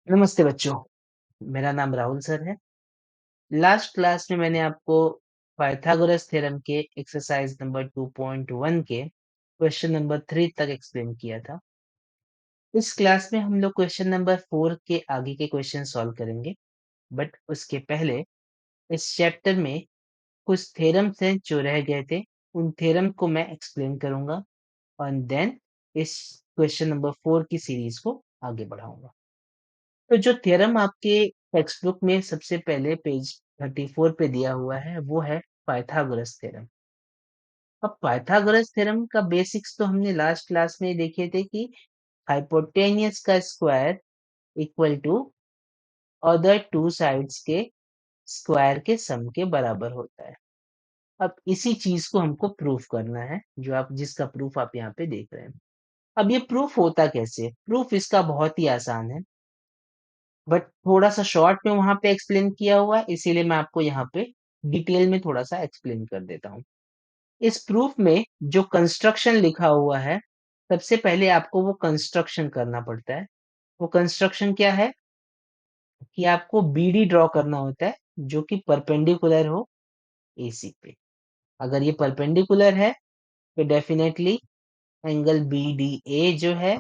नमस्ते बच्चों, मेरा नाम राहुल सर है। लास्ट क्लास में मैंने आपको पाइथागोरस थ्योरम के एक्सरसाइज नंबर 2.1 के क्वेश्चन नंबर 3 तक एक्सप्लेन किया था। इस क्लास में हम लोग क्वेश्चन नंबर 4 के आगे के क्वेश्चन सॉल्व करेंगे। बट उसके पहले इस चैप्टर में कुछ थ्योरम्स हैं जो रह गए थे, उन थ्योरम को मैं एक्सप्लेन करूंगा और देन इस क्वेश्चन नंबर 4 की सीरीज को आगे बढ़ाऊंगा। तो जो थ्योरम आपके टेक्स्ट बुक में सबसे पहले पेज 34 पे दिया हुआ है वो है पाइथागोरस थ्योरम। अब पाइथागोरस थ्योरम का बेसिक्स तो हमने लास्ट क्लास में देखे थे कि हाइपोटेनियस का square equal to other two sides के स्क्वायर के सम के बराबर होता है। अब इसी चीज को हमको प्रूफ करना है, जो आप जिसका प्रूफ आप यहाँ पे देख रहे हैं। अब ये प्रूफ होता कैसे? प्रूफ इसका बहुत ही आसान है, बट थोड़ा सा शॉर्ट में वहां पे एक्सप्लेन किया हुआ है, इसीलिए मैं आपको यहाँ पे डिटेल में थोड़ा सा एक्सप्लेन कर देता हूँ। इस प्रूफ में जो कंस्ट्रक्शन लिखा हुआ है, सबसे पहले आपको वो कंस्ट्रक्शन करना पड़ता है। वो कंस्ट्रक्शन क्या है कि आपको बीडी ड्रॉ करना होता है जो कि परपेंडिकुलर हो एसी पे। अगर ये परपेंडिकुलर है तो definitely angle B D A जो है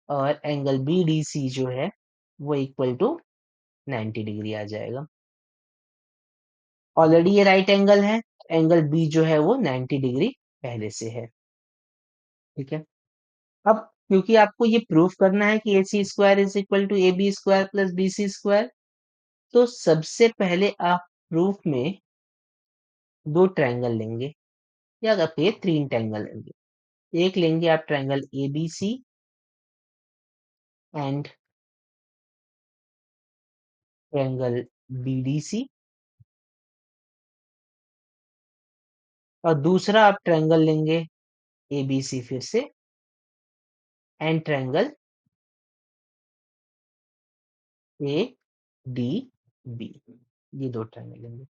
और एंगल बी डी सी जो है वो इक्वल टू 90 डिग्री आ जाएगा। ऑलरेडी ये राइट एंगल है, एंगल बी जो है वो 90 डिग्री पहले से है। ठीक है। अब क्योंकि आपको ये प्रूफ करना है कि A C square is equal to A B square plus B C square, तो सबसे पहले आप प्रूफ में दो ट्रायंगल लेंगे, या अगर फिर तीन ट्रायंगल लेंगे। एक लेंगे आप triangle A B C and triangle B D C, और दूसरा आप ट्रायंगल लेंगे ए बी सी फिर से and triangle A D B. ये दो ट्रायंगल लेंगे।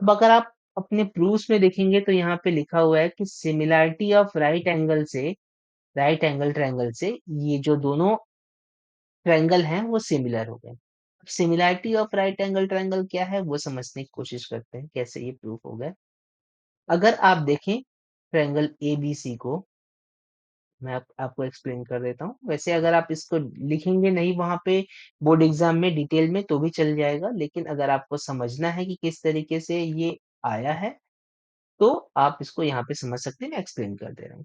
अब अगर आप अपने प्रूफ्स में देखेंगे तो यहाँ पे लिखा हुआ है कि similarity of right angle triangle से ये जो दोनों ट्रायंगल हैं वो सिमिलर हो गए। अब similarity of right angle triangle क्या है वो समझने की कोशिश करते हैं, कैसे ये प्रूफ हो गया। अगर आप देखें ट्रायंगल ए बी सी को, मैं आपको एक्सप्लेन कर देता हूँ। वैसे अगर आप इसको लिखेंगे नहीं वहां पे बोर्ड एग्जाम में डिटेल में तो भी चल जाएगा, लेकिन अगर आपको समझना है कि किस तरीके से ये आया है तो आप इसको यहाँ पे समझ सकते हैं, मैं एक्सप्लेन कर दे रहा हूँ।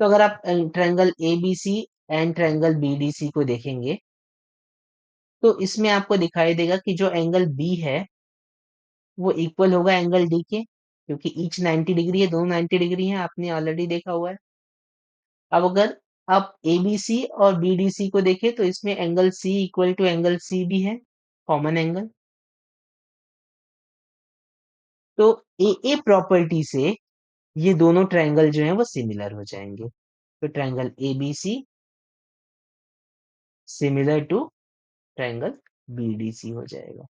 तो अगर आप triangle A B C and triangle B D C को देखेंगे तो इसमें आपको दिखाई देगा कि जो एंगल बी है वो इक्वल होगा एंगल डी के, क्योंकि ईच 90 डिग्री है, दोनों 90 डिग्री है, आपने ऑलरेडी देखा हुआ है। अब अगर आप ए बी सी और बी डी सी को देखें तो इसमें angle C equal to angle C भी है, कॉमन एंगल। तो ए प्रॉपर्टी से ये दोनों ट्रायंगल जो हैं वो सिमिलर हो जाएंगे। तो triangle A B C similar to triangle BDC हो जाएगा।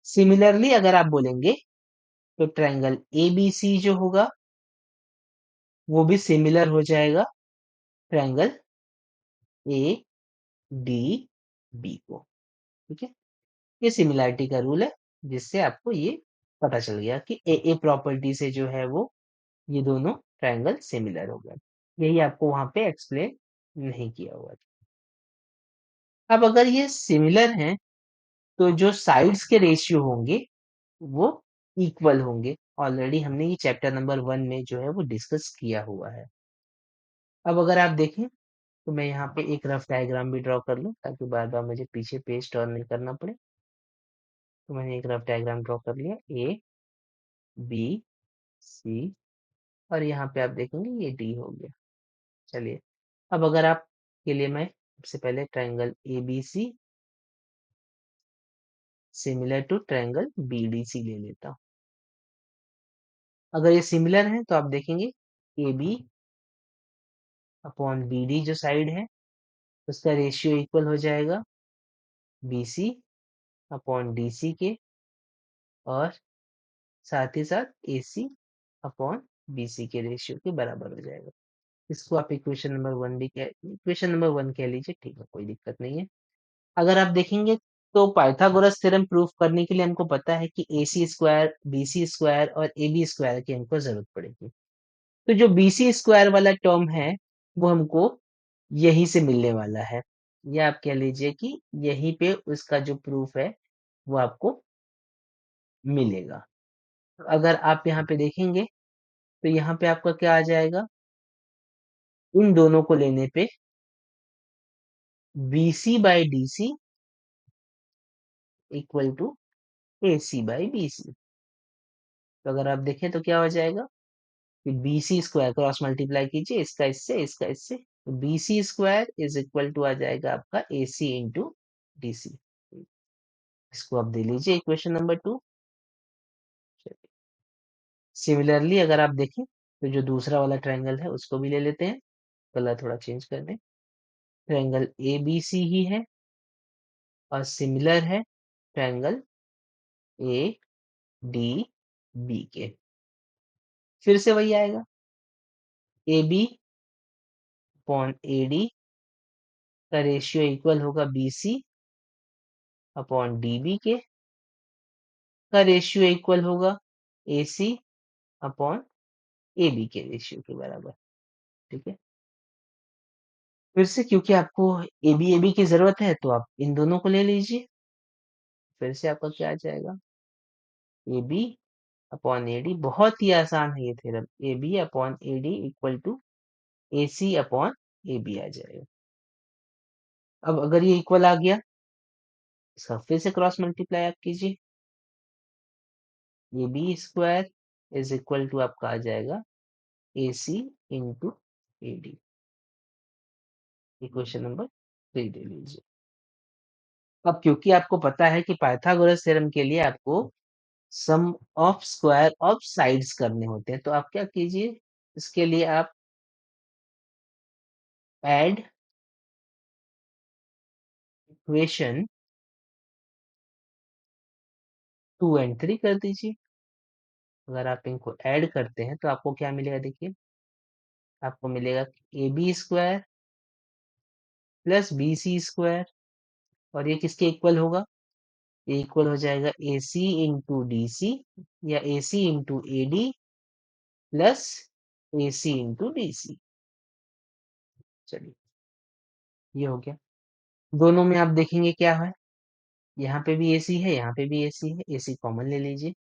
सिमिलरली अगर आप बोलेंगे तो ट्रायंगल एबीसी जो होगा वो भी सिमिलर हो जाएगा ट्रायंगल ए डी बी को। ठीक है। ये सिमिलैरिटी का रूल है, जिससे आपको ये पता चल गया कि ए प्रॉपर्टी से जो है वो ये दोनों ट्रायंगल सिमिलर हो गए। यही आपको वहां पे एक्सप्लेन नहीं किया हुआ था। अब अगर ये सिमिलर हैं तो जो साइड्स के रेशियो होंगे वो इक्वल होंगे। ऑलरेडी हमने ये चैप्टर नंबर 1 में जो है वो डिस्कस किया हुआ है। अब अगर आप देखें तो मैं यहाँ पे एक रफ डायग्राम भी ड्रॉ कर लूँ ताकि बार बार मुझे पीछे पेज टर्न नहीं करना पड़े। तो मैंने एक रफ डायग्राम ड्रॉ कर लिया, ए बी सी, और यहाँ पे आप देखेंगे ये डी हो गया। चलिए, अब अगर आप के लिए मैं सबसे पहले triangle A B C similar to triangle B D C ले लेता हूँ। अगर ये सिमिलर है तो आप देखेंगे A B upon B D जो साइड है उसका रेशियो इक्वल हो जाएगा B C upon D C के, और साथ ही साथ ए सी अपॉन बी सी के रेशियो के बराबर हो जाएगा। इसको आप इक्वेशन नंबर 1 कह लीजिए, ठीक है, कोई दिक्कत नहीं है। अगर आप देखेंगे तो पाइथागोरस थ्योरम प्रूफ करने के लिए हमको पता है कि AC स्क्वायर, BC स्क्वायर और AB स्क्वायर की हमको जरूरत पड़ेगी। तो जो BC स्क्वायर वाला टर्म है वो हमको यहीं से मिलने वाला है, या आप कह लीजिए कि यहीं पे उसका जो प्रूफ है वो आपको मिलेगा। अगर आप यहाँ पे देखेंगे तो यहाँ पे आपका क्या आ जाएगा, इन दोनों को लेने पे BC by DC equal to AC by BC। तो अगर आप देखें तो क्या हो जाएगा कि BC स्क्वायर क्रॉस मल्टीप्लाई कीजिए, इसका इससे, इसका इससे, तो BC square is equal to आ जाएगा आपका AC इंटू DC। इसको आप दे लीजिए इक्वेशन नंबर 2। सिमिलरली अगर आप देखें तो जो दूसरा वाला ट्रायंगल है उसको भी ले लेते हैं, कलर थोड़ा चेंज कर दें। ट्रायंगल ABC ही है और सिमिलर है ट्रायंगल ADB के। फिर से वही आएगा, AB अपॉन AD का रेशियो इक्वल होगा BC अपॉन DB के, का रेशियो इक्वल होगा AC अपॉन AB के रेशियो के बराबर। ठीक है, फिर से क्योंकि आपको AB की जरूरत है तो आप इन दोनों को ले लीजिए। फिर से आपका क्या आ जाएगा, AB अपॉन AD, बहुत ही आसान है ये theorem, AB upon AD equal to AC upon AB आ जाएगा। अब अगर ये इक्वल आ गया, इसका फिर से क्रॉस मल्टीप्लाई आप कीजिए, AB square is equal to आपका आ जाएगा AC into AD। Equation number 3 ले लीजिए। अब क्योंकि आपको पता है कि पाइथागोरस थ्योरम के लिए आपको सम ऑफ स्क्वायर ऑफ साइड्स करने होते हैं, तो आप क्या कीजिए, इसके लिए आप ऐड इक्वेशन 2 एंड 3 कर दीजिए। अगर आप इनको ऐड करते हैं तो आपको क्या मिलेगा, देखिए आपको मिलेगा A B square plus B C square, और ये किसके इक्वल होगा, ये इक्वल हो जाएगा ए सी इंटू डी सी, या A C into A D plus A C into D C. चलिए, ये हो गया। दोनों में आप देखेंगे क्या है, यहाँ पे भी एसी है, यहाँ पे भी एसी है, एसी कॉमन ले लीजिए।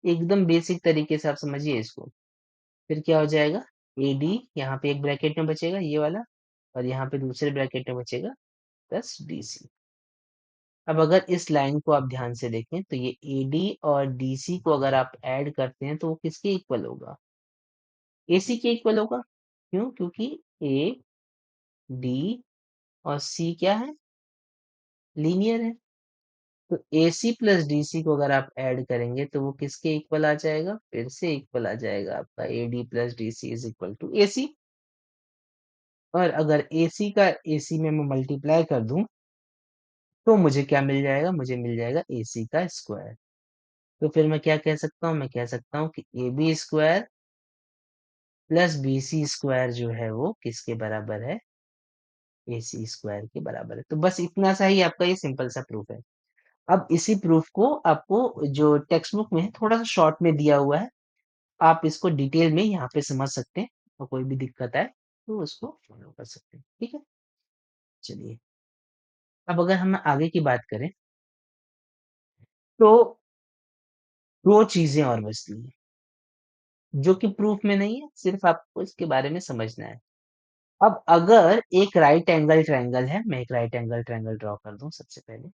एकदम बेसिक तरीके से आप समझिए इसको। फिर क्या हो जाएगा, ए डी यहाँ पे एक ब्रैकेट में बचेगा ये वाला, और यहाँ पे दूसरे ब्रैकेट में बचेगा प्लस डी सी। अब अगर इस लाइन को आप ध्यान से देखें तो ये ए डी और डी सी को अगर आप ऐड करते हैं तो वो किसके इक्वल होगा, ए सी के इक्वल होगा। क्यों, क्योंकि ए डी और सी क्या है, लीनियर है। तो AC प्लस DC को अगर आप ऐड करेंगे तो वो किसके इक्वल आ जाएगा, फिर से इक्वल आ जाएगा आपका AD plus DC is equal to AC। और अगर AC का AC में मैं मल्टीप्लाई कर दूं तो मुझे क्या मिल जाएगा, मुझे मिल जाएगा AC का स्क्वायर। तो फिर मैं क्या कह सकता हूँ, मैं कह सकता हूँ कि AB square plus BC square जो है वो किसके बराबर है, AC स्क्वायर के बराबर है। तो बस इतना सा ही आपका ये सिंपल सा प्रूफ है। अब इसी प्रूफ को आपको जो टेक्स्ट बुक में है थोड़ा सा शॉर्ट में दिया हुआ है, आप इसको डिटेल में यहाँ पे समझ सकते हैं, और कोई भी दिक्कत आए तो उसको फॉलो कर सकते हैं। ठीक है, चलिए, अब अगर हम आगे की बात करें तो दो चीजें और बचती हैं जो कि प्रूफ में नहीं है, सिर्फ आपको इसके बारे में समझना है। अब अगर एक राइट एंगल ट्रायंगल है, मैं एक राइट एंगल ट्रायंगल ड्रॉ कर दूं सबसे पहले,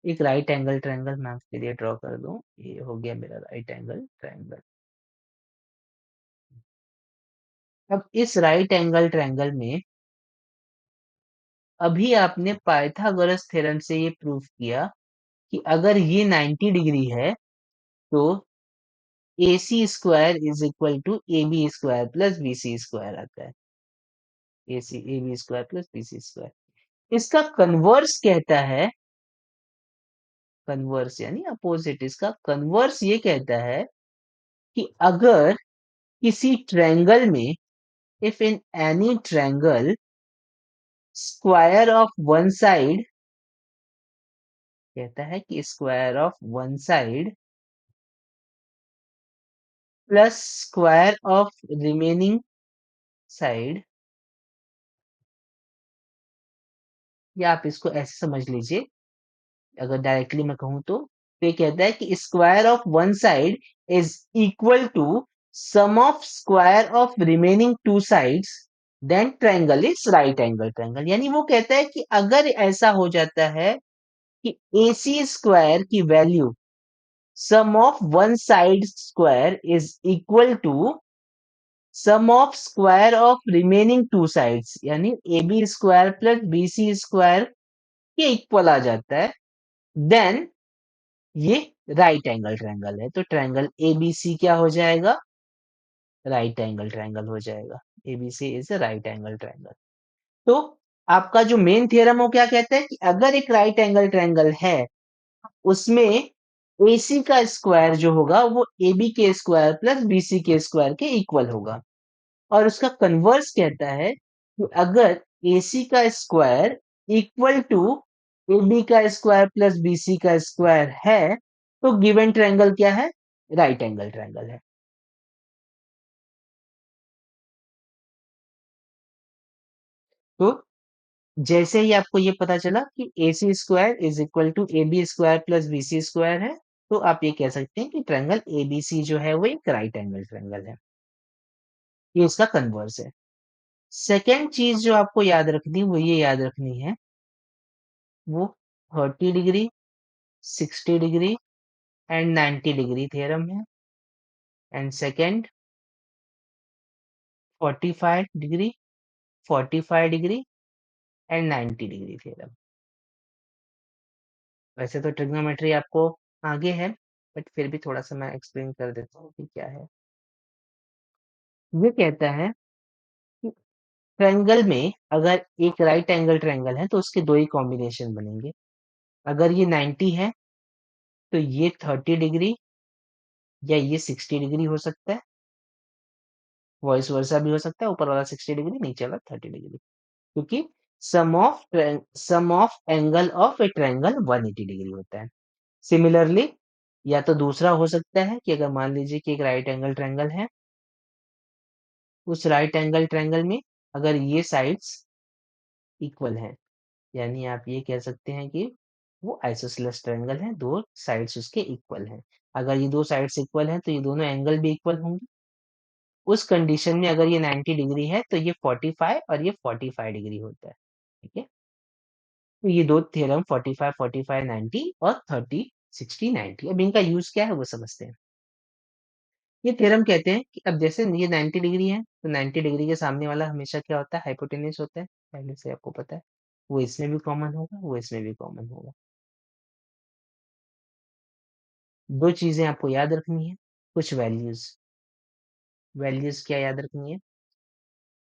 एक राइट एंगल ट्रायंगल मैं आपके लिए ड्रॉ कर दूं, ये हो गया मेरा राइट एंगल ट्रायंगल। अब इस राइट एंगल ट्रायंगल में अभी आपने पाइथागोरस थ्योरम से ये प्रूफ किया कि अगर ये 90 डिग्री है तो A C square is equal to A B square plus B C square आता है, A B square plus B C square. इसका कन्वर्स कहता है, कन्वर्स यानी अपोजिट, इसका कन्वर्स ये कहता है कि अगर किसी ट्रायंगल में if in any triangle square of one side, कहता है कि square of one side plus square of remaining side, या आप इसको ऐसे समझ लीजिए, अगर डायरेक्टली मैं कहूं तो ये कहता है कि square of one side is equal to sum of square of remaining two sides, then triangle is right angle triangle. यानी वो कहता है कि अगर ऐसा हो जाता है कि AC स्क्वायर की value sum of one side square is equal to sum of square of remaining two sides, यानी AB square plus BC square के इक्वल आ जाता है, देन ये राइट एंगल ट्रायंगल है। तो ट्रायंगल ABC क्या हो जाएगा? राइट एंगल ट्रायंगल हो जाएगा। ABC is a right angle triangle. तो आपका जो मेन थ्योरम वो क्या कहता है कि अगर एक राइट एंगल ट्रायंगल है, उसमें AC का स्क्वायर जो होगा वो AB के स्क्वायर प्लस BC के स्क्वायर के इक्वल होगा। और उसका कन्वर्स कहता है कि अगर AC का स्क्वायर इक्वल टू AB का स्क्वायर प्लस BC का स्क्वायर है, तो गिवन ट्रायंगल क्या है? राइट एंगल ट्रायंगल है। तो जैसे ही आपको ये पता चला कि AC square is equal to AB square plus BC square है, तो आप ये कह सकते हैं कि ट्रायंगल ABC जो है वो एक राइट एंगल ट्रायंगल है। ये उसका कन्वर्स है। सेकेंड चीज जो आपको याद रखनी, वो ये याद रखनी है, वो 30 degree, 60 degree and 90 degree theorem है। And second 45 degree, 45 degree and 90 degree theorem. वैसे तो ट्रिग्नोमेट्री आपको आगे है, बट फिर भी थोड़ा सा मैं एक्सप्लेन कर देता हूँ कि क्या है। ये कहता है कि ट्रायंगल में अगर एक राइट एंगल ट्रायंगल है तो उसके दो ही कॉम्बिनेशन बनेंगे। अगर ये 90 है तो ये 30 डिग्री या ये 60 डिग्री हो सकता है, वॉइस वर्सा भी हो सकता है, ऊपर वाला 60 डिग्री, नीचे वाला 30 डिग्री, क्योंकि sum of angle of a triangle 180 degree होता है। सिमिलरली या तो दूसरा हो सकता है कि अगर मान लीजिए कि एक राइट एंगल ट्रायंगल है, उस राइट एंगल ट्रायंगल में अगर ये साइड्स इक्वल हैं, यानी आप ये कह सकते हैं कि वो आइसोसेलेस ट्रायंगल है, दो साइड्स उसके इक्वल हैं। अगर ये दो साइड्स इक्वल हैं तो ये दोनों एंगल भी इक्वल होंगे। उस कंडीशन में अगर ये 90 डिग्री है तो ये 45 और ये 45 डिग्री होता है। ठीक है, तो ये दो थ्योरम 45 45 90 और 30 60 90, अब इनका यूज क्या है वो समझते हैं। ये थ्योरम कहते हैं कि अब जैसे ये 90 डिग्री है तो 90 डिग्री के सामने वाला हमेशा क्या होता है? हाइपोटेन्यूस होता है, पहले से आपको पता है। वो इसमें भी कॉमन होगा, वो इसमें भी कॉमन होगा। दो चीजें आपको याद रखनी है, कुछ वैल्यूज। वैल्यूज क्या याद रखनी है?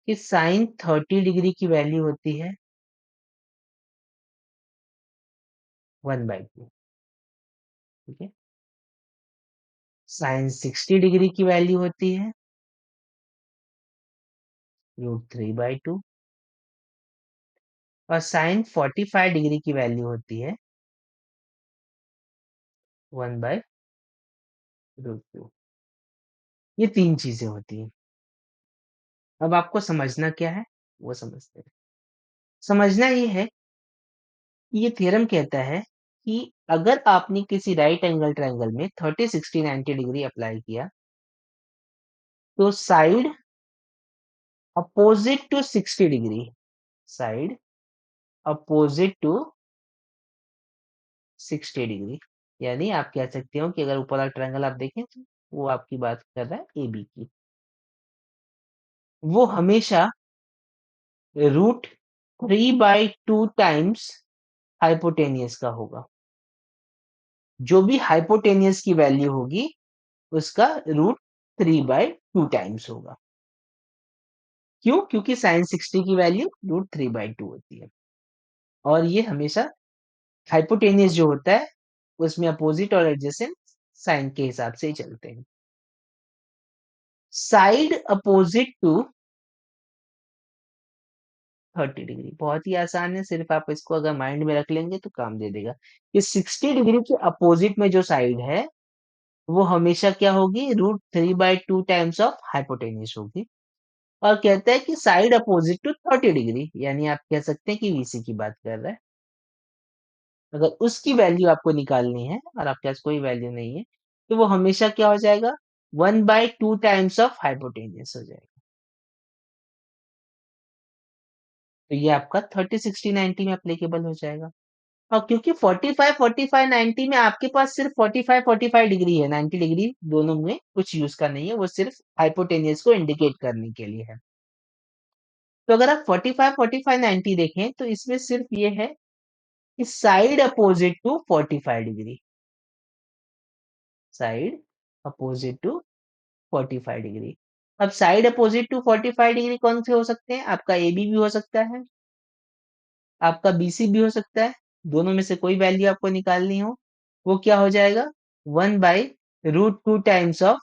कि साइन 30 डिग्री की वैल्यू होती है 1/2। ठीक है, साइन 60 डिग्री की वैल्यू होती है √3/2, और साइन 45 डिग्री की वैल्यू होती है 1/√2। ये तीन चीजें होती हैं। अब आपको समझना क्या है वो समझते हैं। समझना ये है कि ये थ्योरम कहता है कि अगर आपने किसी राइट एंगल ट्रायंगल में 30 60 90 डिग्री अप्लाई किया, तो side opposite to 60 degree, side opposite to 60 degree, यानी आप कह सकते हो कि अगर ऊपर वाला ट्रायंगल आप देखें तो वो आपकी बात कर रहा है AB की, वो हमेशा √3/2 टाइम्स हाइपोटेनियस का होगा। जो भी हाइपोटेनियस की वैल्यू होगी उसका √3/2 टाइम्स होगा। क्यों? क्योंकि साइन 60 की वैल्यू √3/2 होती है, और ये हमेशा हाइपोटेनियस जो होता है उसमें अपोजिट और एडजेसेंट साइन के हिसाब से ही चलते हैं। Side opposite to 30 degree. बहुत ही आसान है, सिर्फ आप इसको अगर माइंड में रख लेंगे तो काम दे देगा। कि 60 डिग्री के अपोजिट में जो साइड है वो हमेशा क्या होगी, √3/2 टाइम्स ऑफ हाइपोटेन्यूज होगी। और कहता है कि साइड अपोजिट टू 30 डिग्री, यानी आप कह सकते हैं कि VC की बात कर रहा है। अगर उसकी वैल्यू आपको निकालनी है और आपके पास कोई वैल्यू नहीं है, तो वो हमेशा क्या हो जाएगा, 1/2 टाइम्स ऑफ हाइपोटेन्यूज हो जाएगा। तो ये आपका 30, 60, 90 में अप्लीकेबल हो जाएगा। और क्योंकि 45, 45, 90 में आपके पास सिर्फ 45, 45 डिग्री है, 90 डिग्री दोनों में कुछ यूज का नहीं है, वो सिर्फ हाइपोटेनियस को इंडिकेट करने के लिए है। तो अगर आप 45, 45, 90 देखें तो इसमें सिर्फ ये है कि side opposite to 45 degree, side opposite to 45 degree. अब साइड अपोजिट टू 45 डिग्री कौन से हो सकते हैं, आपका AB भी हो सकता है, आपका BC भी हो सकता है। दोनों में से कोई वैल्यू आपको निकालनी हो, वो क्या हो जाएगा, 1/√2 टाइम्स ऑफ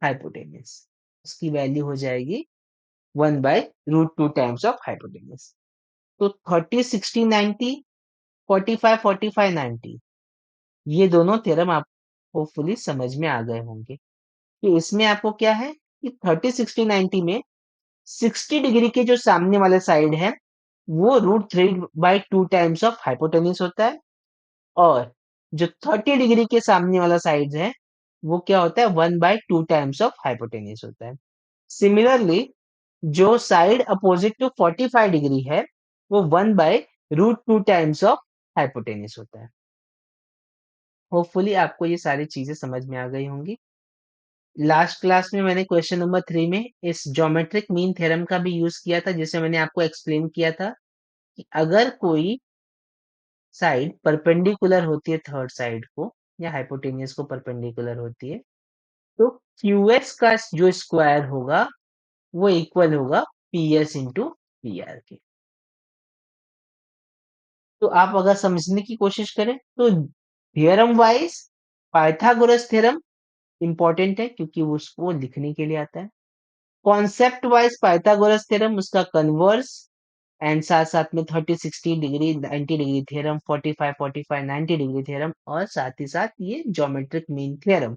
हाइपोटेन्यूज। उसकी वैल्यू हो जाएगी 1/√2 टाइम्स ऑफ हाइपोटेन्यूज। तो 30, 60, 90, 45, 45, 90, ये दोनों थ्योरम आप होपफुली समझ में आ गए होंगे। तो इसमें आपको क्या है कि 30, 60, 90 में 60 डिग्री के जो सामने वाला साइड है वो √3/2 टाइम्स ऑफ हाइपोटेन्यूज होता है। और जो 30 डिग्री के सामने वाला साइड है वो क्या होता है, 1/2 टाइम्स ऑफ हाइपोटेन्यूज होता है। सिमिलरली जो साइड अपोजिट टू 45 डिग्री है वो 1/√2 टाइम्स ऑफ हाइपोटेन्यूज होता है। होपफुली आपको ये सारी चीजें समझ में आ गई होंगी। लास्ट क्लास में मैंने क्वेश्चन नंबर 3 में इस ज्योमेट्रिक मीन थ्योरम का भी यूज किया था, जिसे मैंने आपको एक्सप्लेन किया था कि अगर कोई साइड परपेंडिकुलर होती है थर्ड साइड को, या हाइपोटेनियस को परपेंडिकुलर होती है, तो QS का जो स्क्वायर होगा वो इक्वल होगा PS इंटू PR के। तो आप अगर समझने की कोशिश करें तो theorem wise Pythagoras theorem important है क्योंकि उसको लिखने के लिए आता है। कॉन्सेप्ट वाइज पाइथागोरस थ्योरम उसका कन्वर्स एंड साथ साथ में 30, 60 degree, 90 degree theorem, 45, 45, 90 degree theorem, और साथ ही साथ ये ज्योमेट्रिक मीन थ्योरम,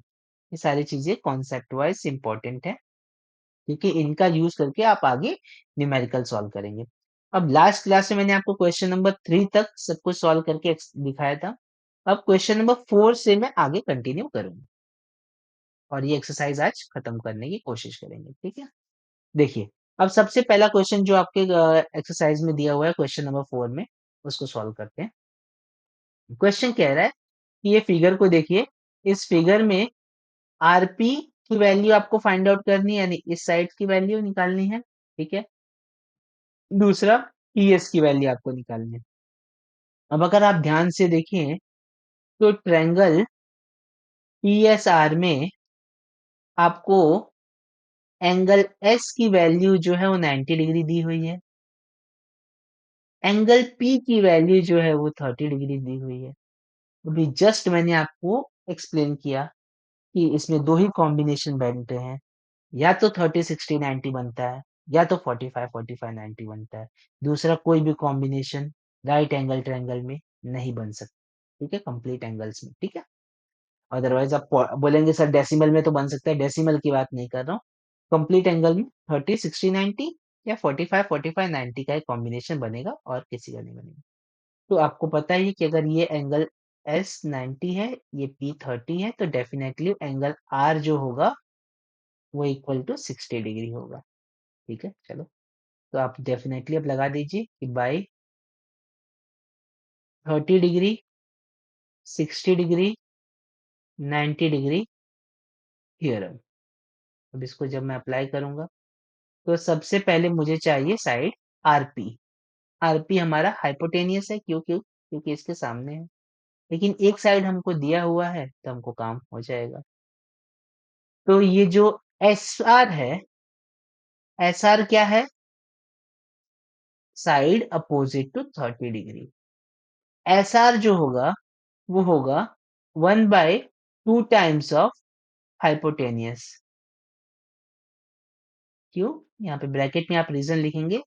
ये सारी चीजें कॉन्सेप्ट वाइज इंपॉर्टेंट है क्योंकि इनका यूज करके आप आगे न्यूमेरिकल सॉल्व करेंगे। अब लास्ट क्लास में मैंने आपको क्वेश्चन नंबर 3 तक सब कुछ सॉल्व करके दिखाया था। अब क्वेश्चन नंबर 4 से मैं आगे कंटिन्यू करूंगा और ये एक्सरसाइज आज खत्म करने की कोशिश करेंगे, ठीक है। देखिए, अब सबसे पहला क्वेश्चन जो आपके एक्सरसाइज में दिया हुआ है क्वेश्चन नंबर 4 में, उसको सॉल्व करते हैं। क्वेश्चन कह रहा है कि ये फिगर को देखिए, इस फिगर में आरपी की वैल्यू आपको फाइंड आउट करनी है, यानी इस साइड की वैल्यू निकालनी है, ठीक है। दूसरा पीएस की वैल्यू आपको निकालनी है। अब अगर आप ध्यान से देखें तो ट्रायंगल पीएसआर में आपको एंगल एस की वैल्यू जो है वो 90 डिग्री दी हुई है, एंगल पी की वैल्यू जो है वो 30 डिग्री दी हुई है। अभी जस्ट मैंने आपको एक्सप्लेन किया कि इसमें दो ही कॉम्बिनेशन बनते हैं, या तो 30, 60, 90 बनता है, या तो 45, 45, 90 बनता है। दूसरा कोई भी कॉम्बिनेशन राइट एंगल ट्रायंगल में नहीं बन सकता, ठीक है, कंप्लीट एंगल्स में, ठीक है। अदरवाइज आप बोलेंगे सर डेसिमल में तो बन सकता है, डेसिमल की बात नहीं कर रहा हूँ। कंप्लीट एंगल में 30, 60, 90 या 45, 45, 90 का एक कॉम्बिनेशन बनेगा और किसी का नहीं बनेगा। तो आपको पता ही है कि अगर ये एंगल एस 90 है, ये पी 30 है, तो डेफिनेटली एंगल आर जो होगा वो इक्वल टू 60 डिग्री होगा, ठीक है। चलो, तो आप डेफिनेटली अब लगा दीजिए कि by 30 degree, 60 degree, 90 degree theorem. अब इसको जब मैं अप्लाई करूंगा तो सबसे पहले मुझे चाहिए साइड आरपी। आरपी हमारा हाइपोटेनियस है, क्योंकि इसके सामने है, लेकिन एक साइड हमको दिया हुआ है तो हमको काम हो जाएगा। तो ये जो एस आर है, एस आर क्या है, side opposite to 30 degree. S R जो होगा वो होगा 1/2 टाइम्स ऑफ हाइपोटेनियस। क्यों? यहाँ पे ब्रैकेट में आप रीजन लिखेंगे,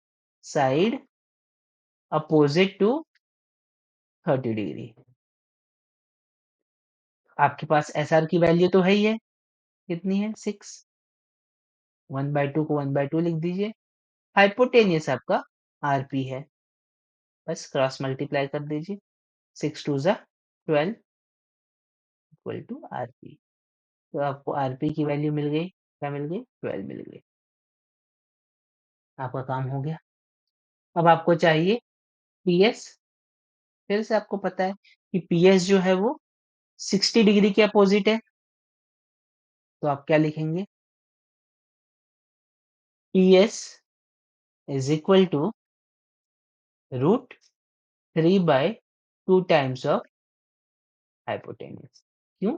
साइड अपोजिट टू 30 डिग्री। आपके पास SR की वैल्यू तो है ही है, कितनी है? 6। 1/2 को 1/2 लिख दीजिए। हाइपोटेनियस आपका RP है, बस क्रॉस मल्टीप्लाई कर दीजिए। 6 2 ज़ा 12 इक्वल टू RP। तो आपको RP की वैल्यू मिल गई, क्या मिल गई? 12 मिल गई। आपका काम हो गया। अब आपको चाहिए PS। फिर से आपको पता है कि PS जो है वो 60 डिग्री के अपोजिट है, तो आप क्या लिखेंगे? PS is equal to √3/2 times of hypotenuse. क्यों?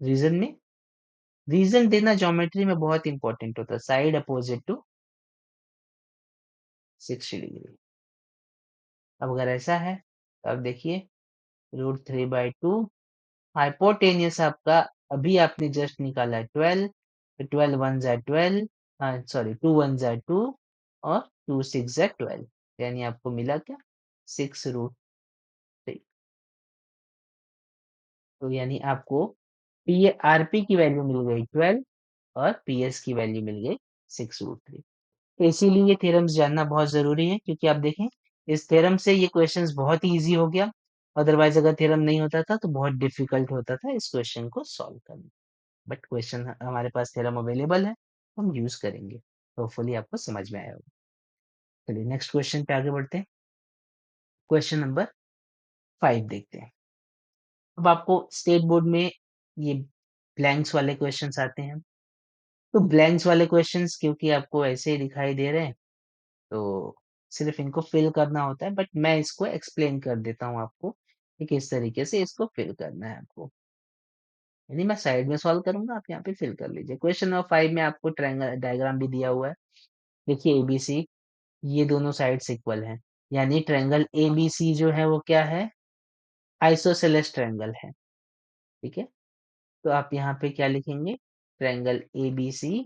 रीजन में, रीजन देना ज्योमेट्री में बहुत इंपॉर्टेंट होता है। Side opposite to 60 degree. अब अगर ऐसा है तो अब देखिए, √3/2, हाइपोटेनियस आपका अभी आपने जस्ट निकाला है 12, तो 12 1 ज़ा 12, सॉरी 2 1 ज़ा 2 और 2 6 ज़ा 12, यानी आपको मिला क्या? 6√3। तो यानी आपको RP की वैल्यू मिल गई 12 और PS की वैल्यू मिल गई 6√3। तो इसीलिए ये थ्योरम्स जानना बहुत ज़रूरी है, क्योंकि आप देखें इस थ्योरम से ये क्वेश्चंस बहुत ही ईज़ी हो गया। अदरवाइज़ अगर थ्योरम नहीं होता था तो बहुत डिफ़िकल्ट होता था इस क्वेश्चन को सॉल्व करना। बट क्वेश्चन हमारे पास थ्योरम अवेलेबल है, हम यूज़ करेंगे। होपफुली आपको समझ में आया होगा। चलिए नेक्स्ट क्वेश्चन पे आगे बढ़ते हैं। क्वेश्चन नंबर 5 देखते हैं। अब आपको स्टेट बोर्ड में ये ब्लैंक्स वाले क्वेश्चंस आते हैं। तो ब्लैंक्स वाले क्वेश्चंस क्योंकि आपको ऐसे ही दिखाई दे रहे हैं, तो सिर्फ इनको फिल करना होता है, बट मैं इसको एक्सप्लेन कर देता हूँ आपको कि किस तरीके से इसको फिल करना है आपको। यानी मैं साइड में सॉल्व करूंगा, आप यहाँ पे फिल कर लीजिए। क्वेश्चन नंबर 5 में आपको ट्रायंगल डायग्राम भी दिया हुआ है। देखिए ABC, ये दोनों साइड्स इक्वल हैं, यानी ट्रायंगल ABC जो है वो क्या है? आइसोसेलेस ट्रायंगल है। ठीक है, तो आप यहाँ पे क्या लिखेंगे? ट्रायंगल ABC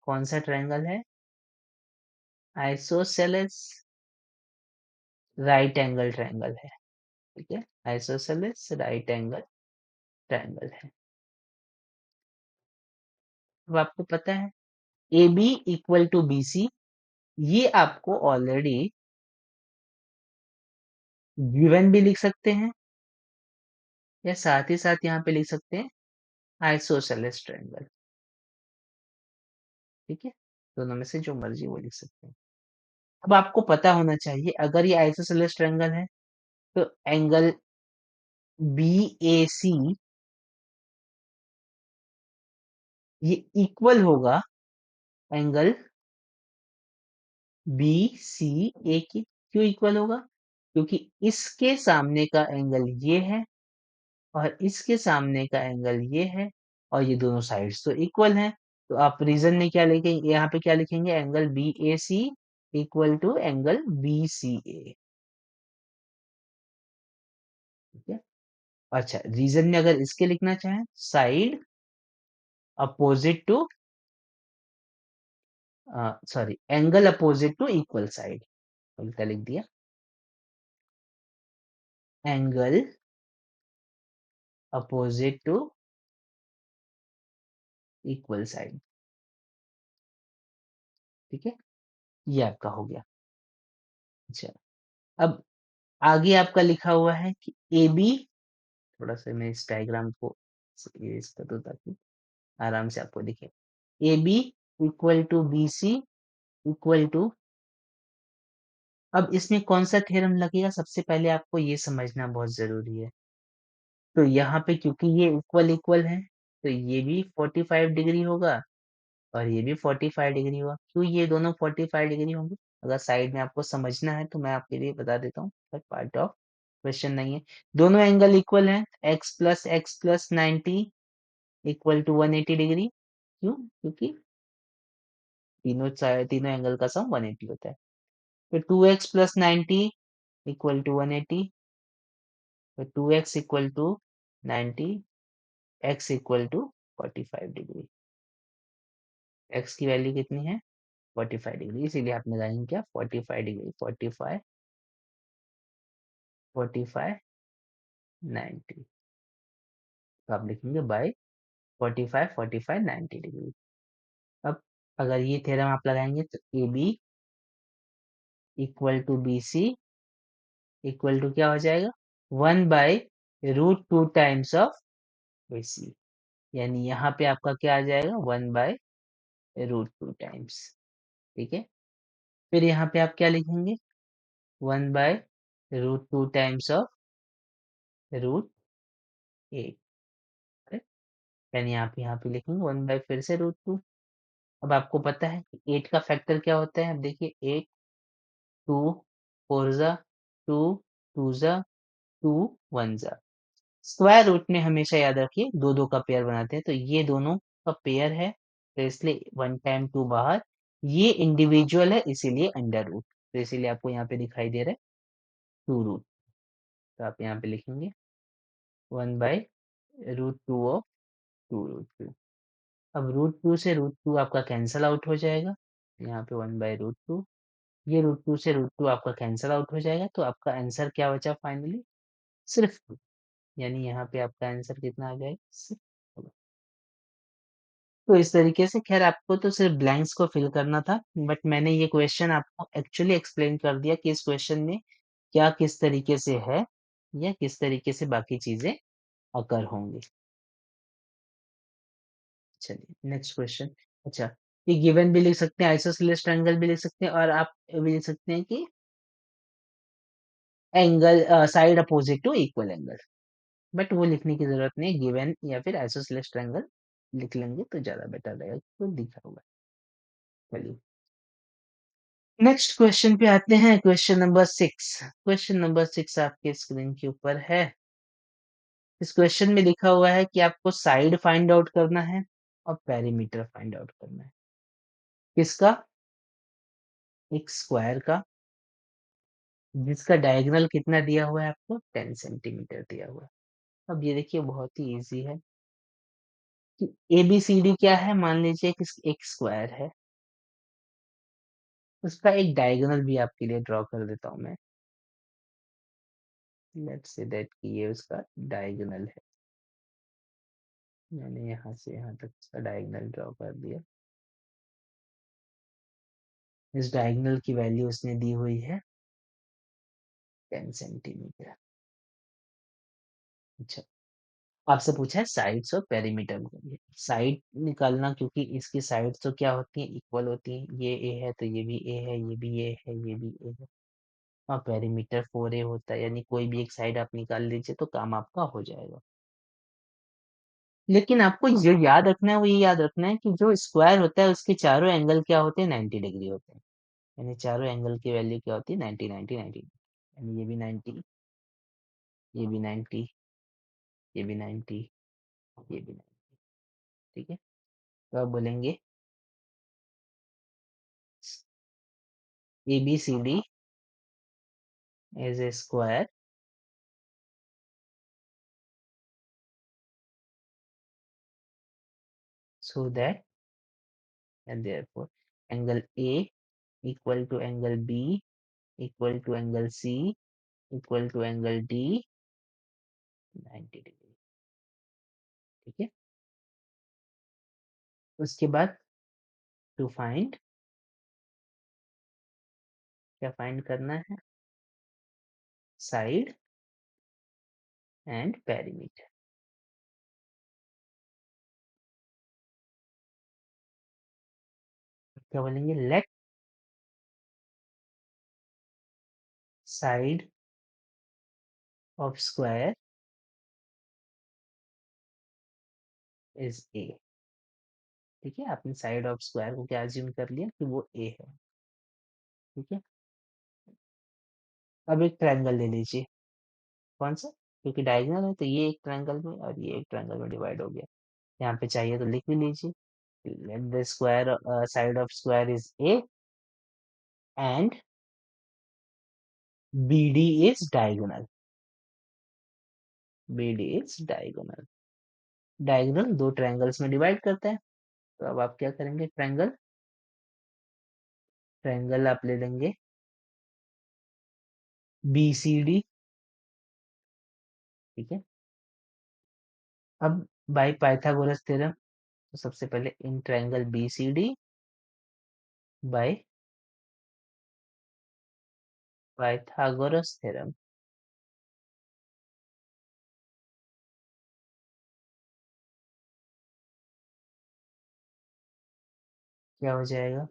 कौन सा ट्रायंगल है? आइसोसेलेस राइट एंगल ट्रायंगल है। ठीक है, आइसोसेलेस राइट एंगल ट्रायंगल है। अब आपको पता है AB इक्वल टू BC, ये आपको ऑलरेडी गिवन भी लिख सकते हैं, या साथ ही साथ यहाँ पे लिख सकते हैं आइसोसेलेस ट्रायंगल। ठीक है, दोनों में से जो मर्जी वो लिख सकते हैं। अब आपको पता होना चाहिए, अगर ये आइसोसेलेस ट्रायंगल है तो एंगल BAC ये इक्वल होगा एंगल BCA की। क्यों इक्वल होगा? क्योंकि इसके सामने का एंगल ये है और इसके सामने का एंगल ये है, और ये दोनों साइड्स तो इक्वल हैं। तो आप रीजन में क्या लिखेंगे? यहाँ पे क्या लिखेंगे? Angle BAC equal to angle BCA। ठीक है, अच्छा रीजन में अगर इसके लिखना चाहें, side opposite to, sorry angle opposite to equal side, उल्टा लिख दिया, angle opposite to equal side. ठीक है, ये आपका हो गया। अच्छा, अब आगे आपका लिखा हुआ है कि AB, थोड़ा सा मैं इस डायग्राम को ये इस कर दूं ताकि आराम से आपको दिखे। AB equal to BC equal to, अब इसमें कौन सा थ्योरम लगेगा सबसे पहले आपको ये समझना बहुत जरूरी है। तो यहाँ पे क्योंकि ये इक्वल इक्वल है, तो ये भी 45 डिग्री होगा और ये भी 45 डिग्री होगा। क्यों ये दोनों 45 डिग्री होंगे? अगर साइड में आपको समझना है तो मैं आपके लिए बता देता हूँ, बट पार्ट ऑफ क्वेश्चन नहीं है। दोनों एंगल इक्वल हैं, x plus 90 equal to 180 degree. क्यों? क्योंकि तीनों एंगल का सम 180 होता है। तो 2x प्लस 90 इक्वल टू 180, तो 2x equal to 90, x equal to 45 degree. x की वैल्यू कितनी है? 45 डिग्री, इसीलिए आप लगाएंगे क्या 45 डिग्री, 45 45 90, तो आप लिखेंगे बाय 45 45 90 डिग्री। अब अगर ये थ्योरम आप लगाएंगे तो A B equal to B C equal to क्या हो जाएगा 1/√2 टाइम्स ऑफ बी सी, यानी यहाँ पे आपका क्या आ जाएगा 1/√2 टाइम्स। ठीक है, फिर यहाँ पे आप क्या लिखेंगे 1/√2 टाइम्स ऑफ √8, यानी आप यहाँ पे लिखेंगे 1 बाय फिर से √2। अब आपको पता है कि 8 का फैक्टर क्या होता है, अब देखिए 8 2 4 जा 2 2 जा 2 1 जा, स्क्वायर रूट में हमेशा याद रखिए दो दो का पेयर बनाते हैं, तो ये दोनों का पेयर है, तो इसलिए 1 टाइम 2 बाहर, ये इंडिविजुअल है इसीलिए अंडर रूट, तो इसीलिए आपको यहाँ पे दिखाई दे रहा है 2 रूट, तो आप यहाँ पे लिखेंगे 1/√2 ऑफ 2 रूट 2। अब √2 से √2 आपका कैंसल आउट हो जाएगा, यहाँ पे 1/√2, ये √2 से √2 आपका कैंसल आउट हो जाएगा, तो आपका आंसर क्या बचा फाइनली सिर्फ 2, यानी यहाँ पे आपका आंसर कितना आ जाएगा सिर्फ 2। तो इस तरीके से खैर आपको तो सिर्फ ब्लैंक्स को फिल करना था, बट मैंने ये क्वेश्चन आपको एक्चुअली एक्सप्लेन कर दिया कि इस क्वेश्चन में क्या किस तरीके से है या किस तरीके से बाकी चीजें अकर होंगी। चलिए नेक्स्ट क्वेश्चन। अच्छा, ये गिवन भी लिख सकते हैं, आइसोसेलेस ट्रायंगल भी लिख सकते हैं, और आप भी लिख सकते हैं कि angle side opposite to equal angle, but वो लिखने की जरूरत नहीं, गिवन या फिर आइसोसेलेस ट्रायंगल लिख लेंगे तो ज्यादा बेटर रहेगा, तो लिखा होगा। चलिए नेक्स्ट क्वेश्चन पे आते हैं, क्वेश्चन नंबर 6। क्वेश्चन नंबर 6 आपके स्क्रीन के ऊपर है। इस क्वेश्चन में लिखा हुआ है कि आपको साइड फाइंड आउट करना है और पेरीमीटर फाइंड आउट करना है, किसका, एक स्क्वायर का, जिसका डायगोनल कितना दिया हुआ है आपको 10 सेंटीमीटर दिया हुआ है। अब ये देखिए बहुत ही इजी है कि ए बी सी डी क्या है, मान लीजिए कि एक स्क्वायर है, उसका एक डायगोनल भी आपके लिए ड्रॉ कर देता हूं मैं, लेट्स से दैट कि ये उसका डायगोनल है, मैंने यहाँ से यहाँ तक उसका डायगोनल ड्रॉ कर दिया। इस डायगोनल की वैल्यू उसने दी हुई है 10 सेंटीमीटर। अच्छा, आपसे पूछा है साइड्स और पेरीमीटर में, साइड निकालना, क्योंकि इसकी साइड तो क्या होती है इक्वल होती है, ये ए है तो ये भी ए है, ये भी ए है, ये भी ए है, और पेरीमीटर 4A होता है, यानी कोई भी एक साइड आप निकाल लीजिए तो काम आपका हो जाएगा। लेकिन आपको जो याद रखना है वो ये याद रखना है कि जो स्क्वायर होता है उसके चारों एंगल क्या होते हैं 90 डिग्री होते हैं, यानी चारों एंगल की वैल्यू क्या होती है 90 90 90, यानी ये भी 90, ये भी 90, ये भी 90, ये भी 90। ठीक है, तो आप बोलेंगे A B C D is a square so that, and therefore angle A equal to angle B equal to angle C equal to angle D 90 degree. ठीक है, उसके बाद टू फाइंड, क्या फाइंड करना है, साइड एंड पेरीमीटर। क्या बोलेंगे, let side of square is A. ठीक है, आपने साइड ऑफ स्क्वायर को क्या अज्यूम कर लिया कि वो ए है। ठीक है, अब एक ट्रायंगल ले लीजिए, कौन सा, क्योंकि डायगोनल है तो ये एक ट्रायंगल में और ये एक ट्रायंगल में डिवाइड हो गया, यहाँ पे चाहिए तो लिख भी लीजिए, let the square side of square is A and BD is diagonal, BD is diagonal, diagonal दो ट्रायंगल्स में डिवाइड करता है, तो अब आप क्या करेंगे, ट्रायंगल ट्रायंगल आप ले लेंगे BCD, ठीक है। अब बाय पाइथागोरस थ्योरम, तो सबसे पहले इन triangle BCD by Pythagoras theorem, क्या हो जाएगा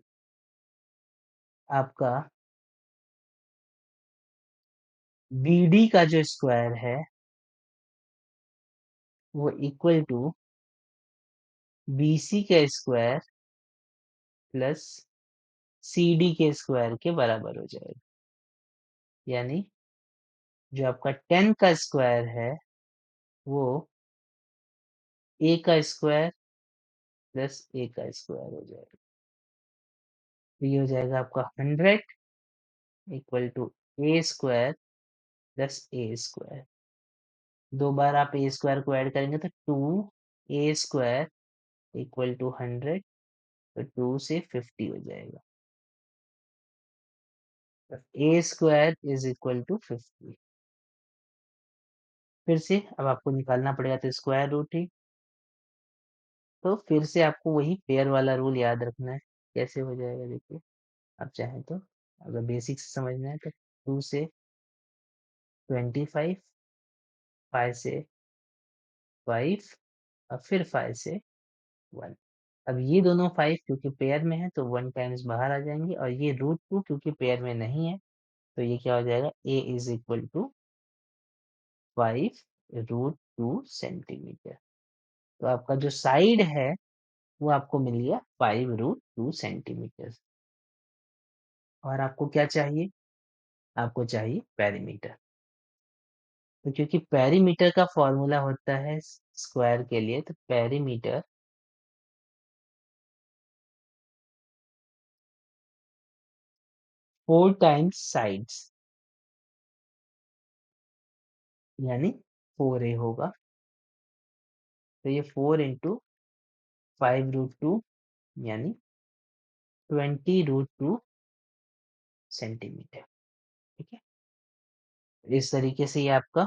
आपका BD का जो स्क्वायर है वो इक्वल टू BC के स्क्वायर प्लस CD के स्क्वायर के बराबर हो जाएगा। यानी जो आपका 10 का स्क्वायर है वो A का स्क्वायर प्लस A का स्क्वायर हो जाएगा। तो ये हो जाएगा आपका 100 equal to A square plus A square. दो बार आप A स्क्वायर को ऐड करेंगे तो 2A स्क्वायर इक्वल टू 100, तो 2 से 50 हो जाएगा। तो A square is equal to 50। फिर से अब आपको निकालना पड़ेगा, तो स्क्वायर रूट ही, तो फिर से आपको वही पेयर वाला रूल याद रखना है। कैसे हो जाएगा देखिए, आप चाहें तो, अगर बेसिक से समझना है तो 2 से 25, 5 से 5 और फिर 5 से 1। अब ये दोनों 5 क्योंकि पेयर में है तो 1 टाइम्स बाहर आ जाएंगे, और ये √2 क्योंकि पेयर में नहीं है तो ये क्या हो जाएगा, A is equal to 5 √2 centimetre. तो आपका जो साइड है वो आपको मिल गया 5 √2 सेंटीमीटर। और आपको क्या चाहिए, आपको चाहिए पेरीमीटर। तो क्योंकि पेरीमीटर का फॉर्मूला होता है स्क्वायर के लिए, तो पेरीमीटर 4 टाइम्स साइड्स, यानी 4A होगा। तो ये 4 इंटू 5 √2 यानी 20 √2 सेंटीमीटर, ठीक है। इस तरीके से ये आपका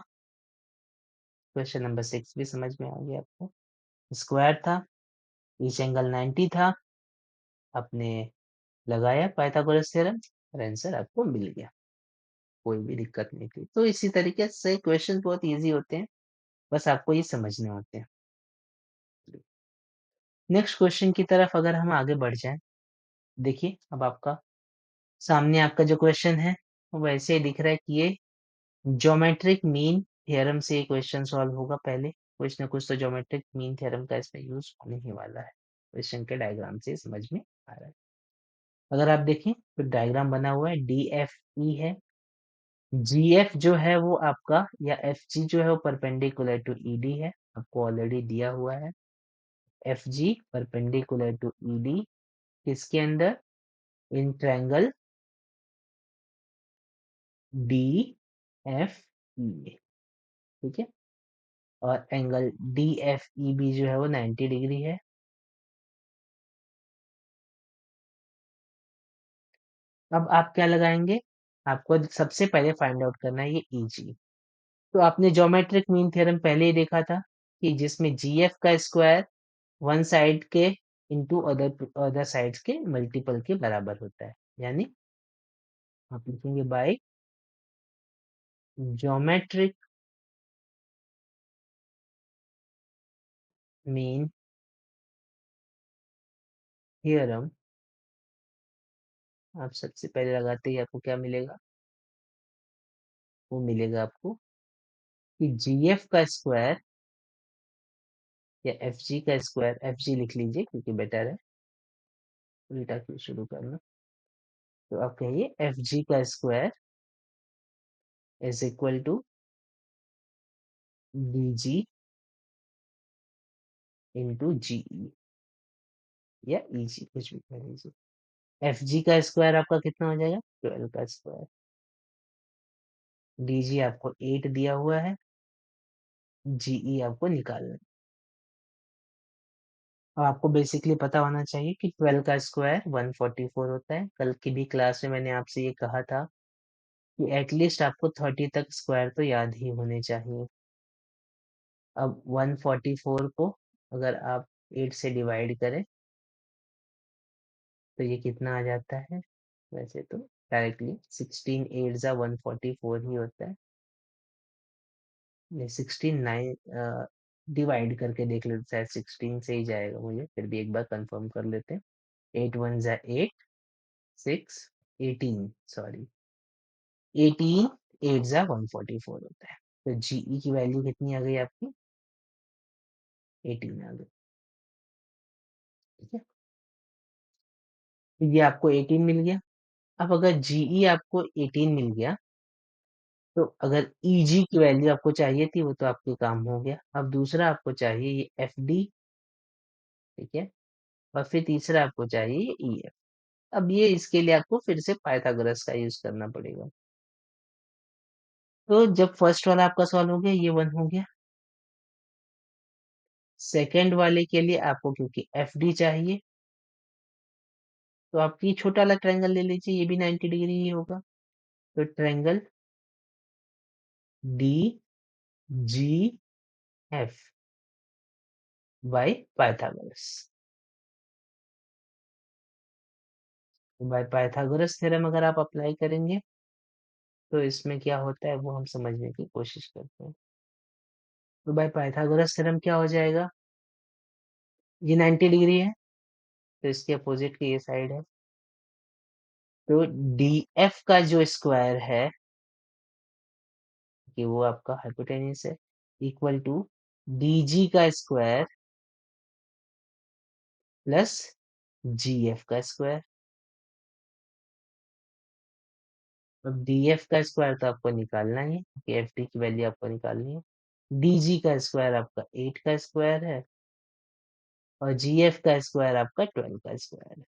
क्वेश्चन नंबर 6 भी समझ में आ गया आपको। स्क्वायर था, ईच एंगल 90 था, आपने लगाया पाइथागोरस थ्योरम और आंसर आपको मिल गया, कोई भी दिक्कत नहीं थी। तो इसी तरीके से क्वेश्चन बहुत इजी होते हैं, बस आपको ये समझने होते हैं। नेक्स्ट क्वेश्चन की तरफ अगर हम आगे बढ़ जाएं, देखिए अब आपका सामने आपका जो क्वेश्चन है वो वैसे ही दिख रहा है कि ये ज्योमेट्रिक मीन थ्योरम से क्वेश्चन सॉल्व होगा। पहले कुछ ना कुछ तो ज्योमेट्रिक मीन थ्योरम का इसमें यूज होने ही वाला है, क्वेश्चन के डायग्राम से समझ में आ रहा है। अगर आप देखें तो डायग्राम बना हुआ है, DFE है, GF जो है वो आपका, या FG जो है वो परपेंडिकुलर टू ED है, आपको ऑलरेडी दिया हुआ है। FG परपेंडिकुलर टू ED किसके अंदर, इन ट्रायंगल DFE, ठीक है। और एंगल DFEB जो है वो 90 डिग्री है। अब आप क्या लगाएंगे, आपको सबसे पहले फाइंड आउट करना है ये EG। तो आपने ज्योमेट्रिक मीन थ्योरम पहले ही देखा था कि जिसमें GF का स्क्वायर वन साइड के इंटू अदर अदर साइड्स के मल्टीपल के बराबर होता है। यानी आप लिखेंगे बाय ज्योमेट्रिक मीन थ्योरम, आप सबसे पहले लगाते ही आपको क्या मिलेगा, वो मिलेगा आपको कि GF का स्क्वायर या FG का स्क्वायर, FG लिख लीजिए क्योंकि बेटर है, उल्टा क्यों शुरू करना। तो आप कहिए FG का square is equal to DG into GE या EG, कुछ भी कह लीजिए। FG का स्क्वायर आपका कितना हो जाएगा, 12 का स्क्वायर। DG आपको 8 दिया हुआ है, GE आपको निकालना है। और आपको बेसिकली पता होना चाहिए कि 12 का स्क्वायर 144 होता है। कल की भी क्लास में मैंने आपसे ये कहा था कि एटलीस्ट आपको 30 तक स्क्वायर तो याद ही होने चाहिए। अब 144 को अगर आप 8 से डिवाइड करें तो ये कितना आ जाता है? वैसे तो डायरेक्टली 16 8 जा 144 ही होता है। ये 16 9 डिवाइड करके देख लेते, शायद 16 से ही जाएगा, मुझे फिर भी एक बार कंफर्म कर लेते हैं। 8 1 जा 8 6 18, सॉरी 18 8 जा 144 होता है। तो जीई की वैल्यू कितनी आ गई आपकी? 18 आ गई। ठीक है, तो ये आपको 18 मिल गया। अब अगर जीई आपको 18 मिल गया तो अगर ईजी की वैल्यू आपको चाहिए थी वो तो आपके काम हो गया। अब दूसरा आपको चाहिए ये एफडी, ठीक है, और फिर तीसरा आपको चाहिए ये ईएफ। अब ये इसके लिए आपको फिर से पाइथागोरस का यूज करना पड़ेगा। तो जब फर्स्ट वाला आपका सॉल्व हो गया, ये वन हो गया। सेकंड वाले के लिए आपको क्योंकि एफडी चाहिए तो आप ये छोटा वाला ट्रायंगल ले लीजिए, ये भी 90 डिग्री ही होगा। तो triangle D G F by Pythagoras. Bye Pythagoras theorem अगर आप अप्लाई करेंगे तो इसमें क्या होता है वो हम समझने की कोशिश करते हैं। तो बाय पाइथागोरस थ्योरम क्या हो जाएगा? ये 90 डिग्री है तो इसके अपोजिट की ये साइड है। तो डी एफ का जो स्क्वायर है कि वो आपका हाइपोटेन्यूस है, इक्वल टू डी जी का स्क्वायर प्लस जी एफ का स्क्वायर। अब डी एफ का स्क्वायर तो आपको निकालना ही है क्योंकि एफ डी की वैल्यू आपको निकालनी है। डी जी का स्क्वायर आपका 8 का स्क्वायर है और जी एफ का स्क्वायर आपका 12 का स्क्वायर है।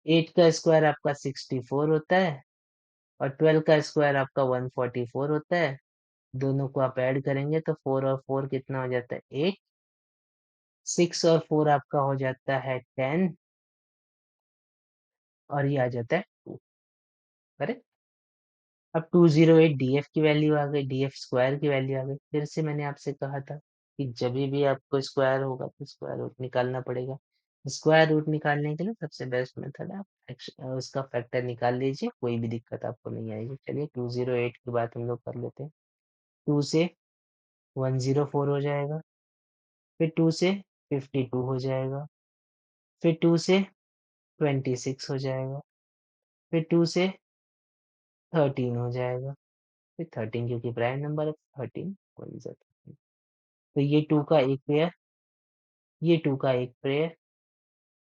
8 का स्क्वायर आपका 64 होता है और 12 का स्क्वायर आपका 144 होता है। दोनों को आप ऐड करेंगे तो 4 और 4 कितना हो जाता है? 8। 6 और 4 आपका हो जाता है 10 और ये आ जाता है 2। करेक्ट। अब 208 डीएफ की वैल्यू आ गई, डीएफ स्क्वायर की वैल्यू आ गई। फिर से मैंने आपसे कहा था कि जब भी आपको स्क्वायर होगा तो स्क्वायर रूट निकालना पड़ेगा। स्क्वायर रूट निकालने के लिए सबसे बेस्ट मेथड है आप उसका फैक्टर निकाल लीजिए, कोई भी दिक्कत आपको नहीं आएगी। चलिए 208 की बात हम लोग कर लेते हैं। 2 से 104 हो जाएगा, फिर 2 से 52 हो जाएगा, फिर 2 से 26 हो जाएगा, फिर 2 से 13 हो जाएगा, फिर 13 क्योंकि प्राइम नंबर है 13 कोई सा 13। तो ये 2 का एक पेयर, ये 2 का एक पेयर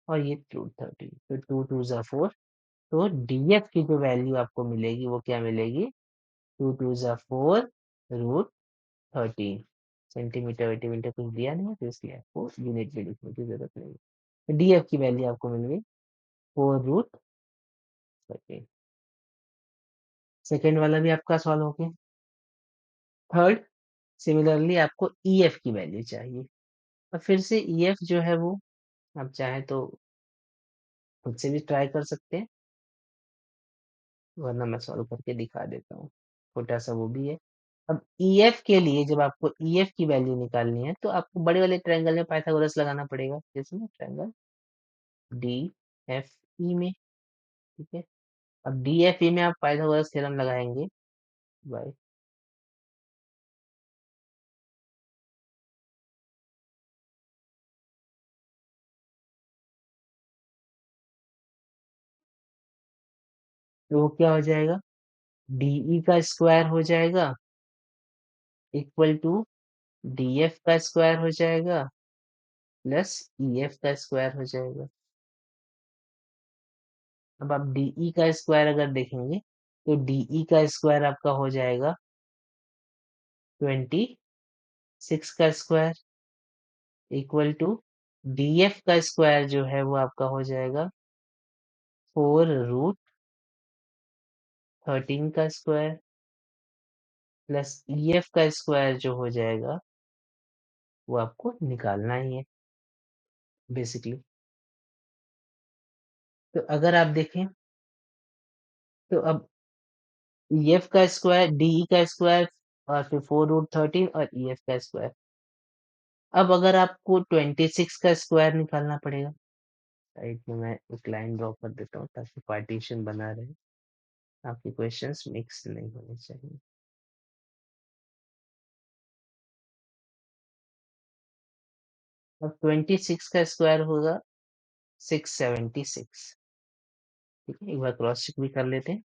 और ये 2 13, तो 2 2 जा 4। तो डीएफ की जो वैल्यू आपको मिलेगी वो क्या मिलेगी? 2 2 जा 4 रूट 13। सेंटीमीटर वेंटीमीटर कुछ दिया नहीं है तो इसलिए आपको यूनिट में लिखने की जरूरत नहीं है। डीएफ की वैल्यू आपको मिल गई 4 रूट 13। सेकेंड वाला भी आपका सॉल्व हो गया। थर्ड, सिमिलरली आपको ईएफ की वैल्यू चाहिए और फिर से ईएफ जो है वो आप चाहे तो खुद से भी ट्राई कर सकते हैं, वरना मैं सॉल्व करके दिखा देता हूँ। छोटा सा वो भी है। अब ईएफ के लिए जब आपको ईएफ की वैल्यू निकालनी है तो आपको बड़े वाले ट्रायंगल में पाइथागोरस लगाना पड़ेगा, जिसमें ट्रायंगल डी एफ ई में। ठीक है, अब डी एफ ई में आप पाइथागोरस थ्योरम लगाएंगे बाय तो वो क्या हो जाएगा? डीई का स्क्वायर हो जाएगा इक्वल टू डीएफ का स्क्वायर हो जाएगा प्लस ईएफ का स्क्वायर हो जाएगा। अब आप डीई का स्क्वायर अगर देखेंगे तो डीई का स्क्वायर आपका हो जाएगा 26 का स्क्वायर इक्वल टू डीएफ का स्क्वायर जो है वो आपका हो जाएगा 4 रूट 13 का स्क्वायर प्लस ईएफ का स्क्वायर जो हो जाएगा वो आपको निकालना ही है। बेसिकली। तो अगर आप देखें तो अब EF का स्क्वायर, DE का स्क्वायर और फिर 4√13 और EF का स्क्वायर। अब अगर आपको 26 का स्क्वायर निकालना पड़ेगा, साइड में मैं एक लाइन ड्रॉ कर देता हूँ ताकि पार्टीशन बना रहे, आपके क्वेश्चंस मिक्स नहीं होने चाहिए। अब 26 का स्क्वायर होगा 676। ठीक है, एक बार क्रॉस चेक भी कर लेते हैं।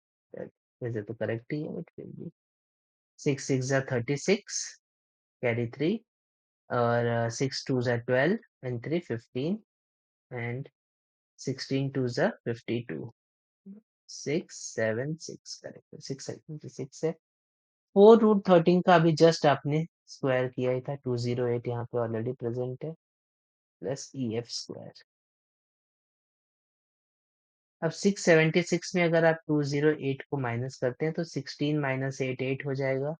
वैसे तो करेक्ट ही है बट फिर भी 6 6 36, कैरी 3 और 6 2 12 एंड 3 15 एंड 16 2 52। 6 7 6 करेक्ट, 6 है। 4√13 का अभी जस्ट आपने स्क्वायर किया ही था, 208 यहाँ पे ऑलरेडी प्रेजेंट है, प्लस EF स्क्वायर। अब 676 में अगर आप 208 को माइनस करते हैं तो 16 माइनस 8 8 हो जाएगा।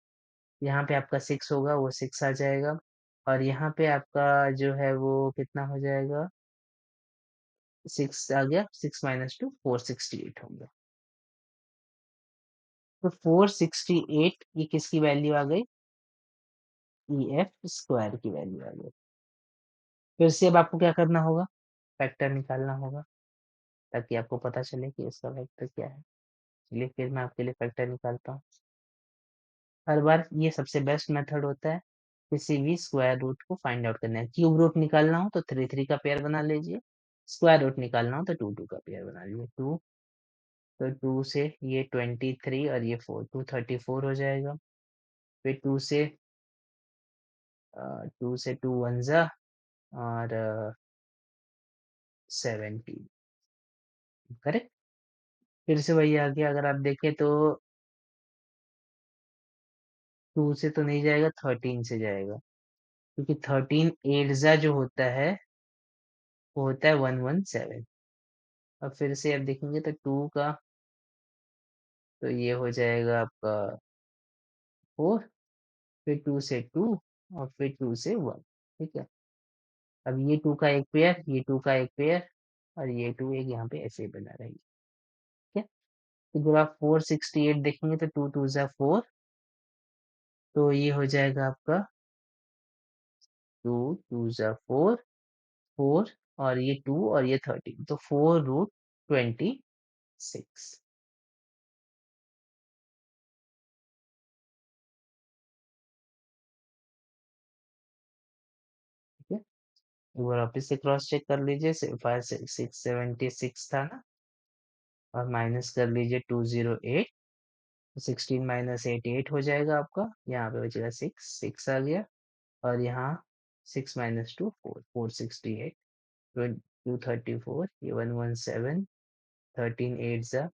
यहाँ पे आपका 6 होगा, वो 6 आ जाएगा। और यहाँ पे आपका जो है वो कितना हो जाएगा, 6 आ गया, 6 माइनस 2 468 होगा। तो 468 ये किसकी वैल्यू आ गई, EF स्क्वायर की वैल्यू आ गई। फिर से अब आपको क्या करना होगा, फैक्टर निकालना होगा ताकि आपको पता चले कि इसका फैक्टर क्या है। चलिए फिर मैं आपके लिए फैक्टर निकालता हूँ। हर बार ये सबसे बेस्ट मेथड होता है किसी भी स्क्वायर रूट को फाइंड आउट करना है। क्यूब रूट निकालना हो तो 3 3 का पेयर बना लीजिए, स्क्वायर रूट निकालना हो तो 2 2 का पेयर बना लीजिए। 2, तो 2 से ये 23 और ये 4, 234 हो जाएगा। फिर 2 से 2 1 जा और 17, करेक्ट। फिर से वही आ गया, अगर आप देखें तो 2 से तो नहीं जाएगा, 13 से जाएगा, क्योंकि 13 8 जा जो होता है वो होता है 117। अब फिर से आप देखेंगे तो 2 का तो ये हो जाएगा आपका 4, फिर 2 से 2 और फिर 2 से 1। ठीक है, अब ये 2 का एक पेयर, ये 2 का एक पेयर और ये 2 एक यहाँ पे ऐसे ही बना रहेगी। ठीक है, तो जब आप 468 देखेंगे तो 2 2 जा 4, तो ये हो जाएगा आपका 2 2 जा 4, 4 और ये 2 और ये 13, तो 4√26। ठीक है, एक बार वापस से क्रॉस चेक कर लीजिए, 676 था ना, और माइनस कर लीजिए 208, 16 माइनस 8 8 हो जाएगा आपका, यहाँ पे बचेगा 6 6 आ गया, और यहाँ 6 माइनस 2 4 468, 234, ये 117, 13 8 जा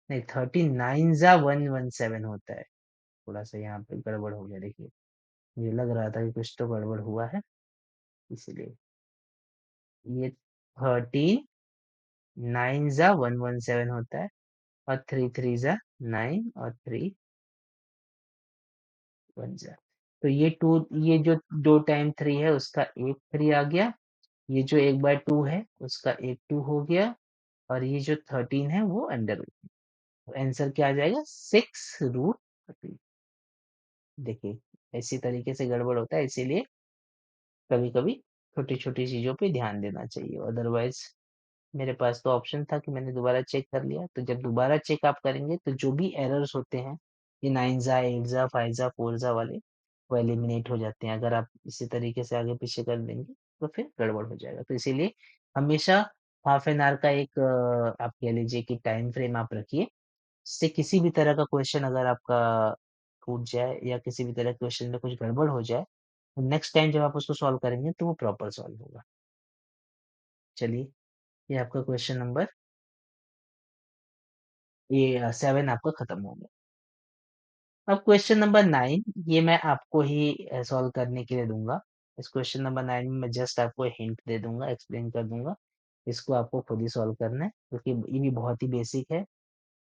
नहीं 13 9 जा 117 होता है। थोड़ा सा यहाँ पे गड़बड़ हो गया, देखिए मुझे लग रहा था कि कुछ तो गड़बड़ हुआ है, इसलिए ये 13 9 जा 117 होता है, और 3 3 जा 9 और 3 1 जा, तो ये 2, ये जो 2 टाइम 3 है उसका एक 3 आ गया, ये जो 1/2 है उसका एक 2 हो गया, और ये जो 13 है वो अंडर रूट। आंसर क्या आ जाएगा, 6√13। देखिए इसी तरीके से गड़बड़ होता है, इसीलिए कभी कभी छोटी छोटी चीजों पे ध्यान देना चाहिए, अदरवाइज मेरे पास तो ऑप्शन था कि मैंने दोबारा चेक कर लिया, तो जब दोबारा चेक आप करेंगे तो जो भी एरर्स होते हैं, ये 9 जा 8 जा 5 जा 4 जा वाले, वो एलिमिनेट हो जाते हैं। अगर आप इसी तरीके से आगे पीछे कर देंगे तो फिर गड़बड़ हो जाएगा, तो इसीलिए हमेशा हाफ एन आवर का एक आप कह लीजिए कि टाइम फ्रेम आप रखिए, जिससे किसी भी तरह का क्वेश्चन अगर आपका छूट जाए या किसी भी तरह के क्वेश्चन में कुछ गड़बड़ हो जाए, तो नेक्स्ट टाइम जब आप उसको सॉल्व करेंगे तो वो प्रॉपर सॉल्व होगा। चलिए, ये आपका क्वेश्चन नंबर, ये 7 आपका खत्म हो गया। अब क्वेश्चन नंबर 9, ये मैं आपको ही सॉल्व करने के लिए दूंगा। इस क्वेश्चन नंबर 9 में मैं जस्ट आपको हिंट दे दूंगा, एक्सप्लेन कर दूंगा, इसको आपको खुद ही सॉल्व करना है क्योंकि ये भी बहुत ही बेसिक है।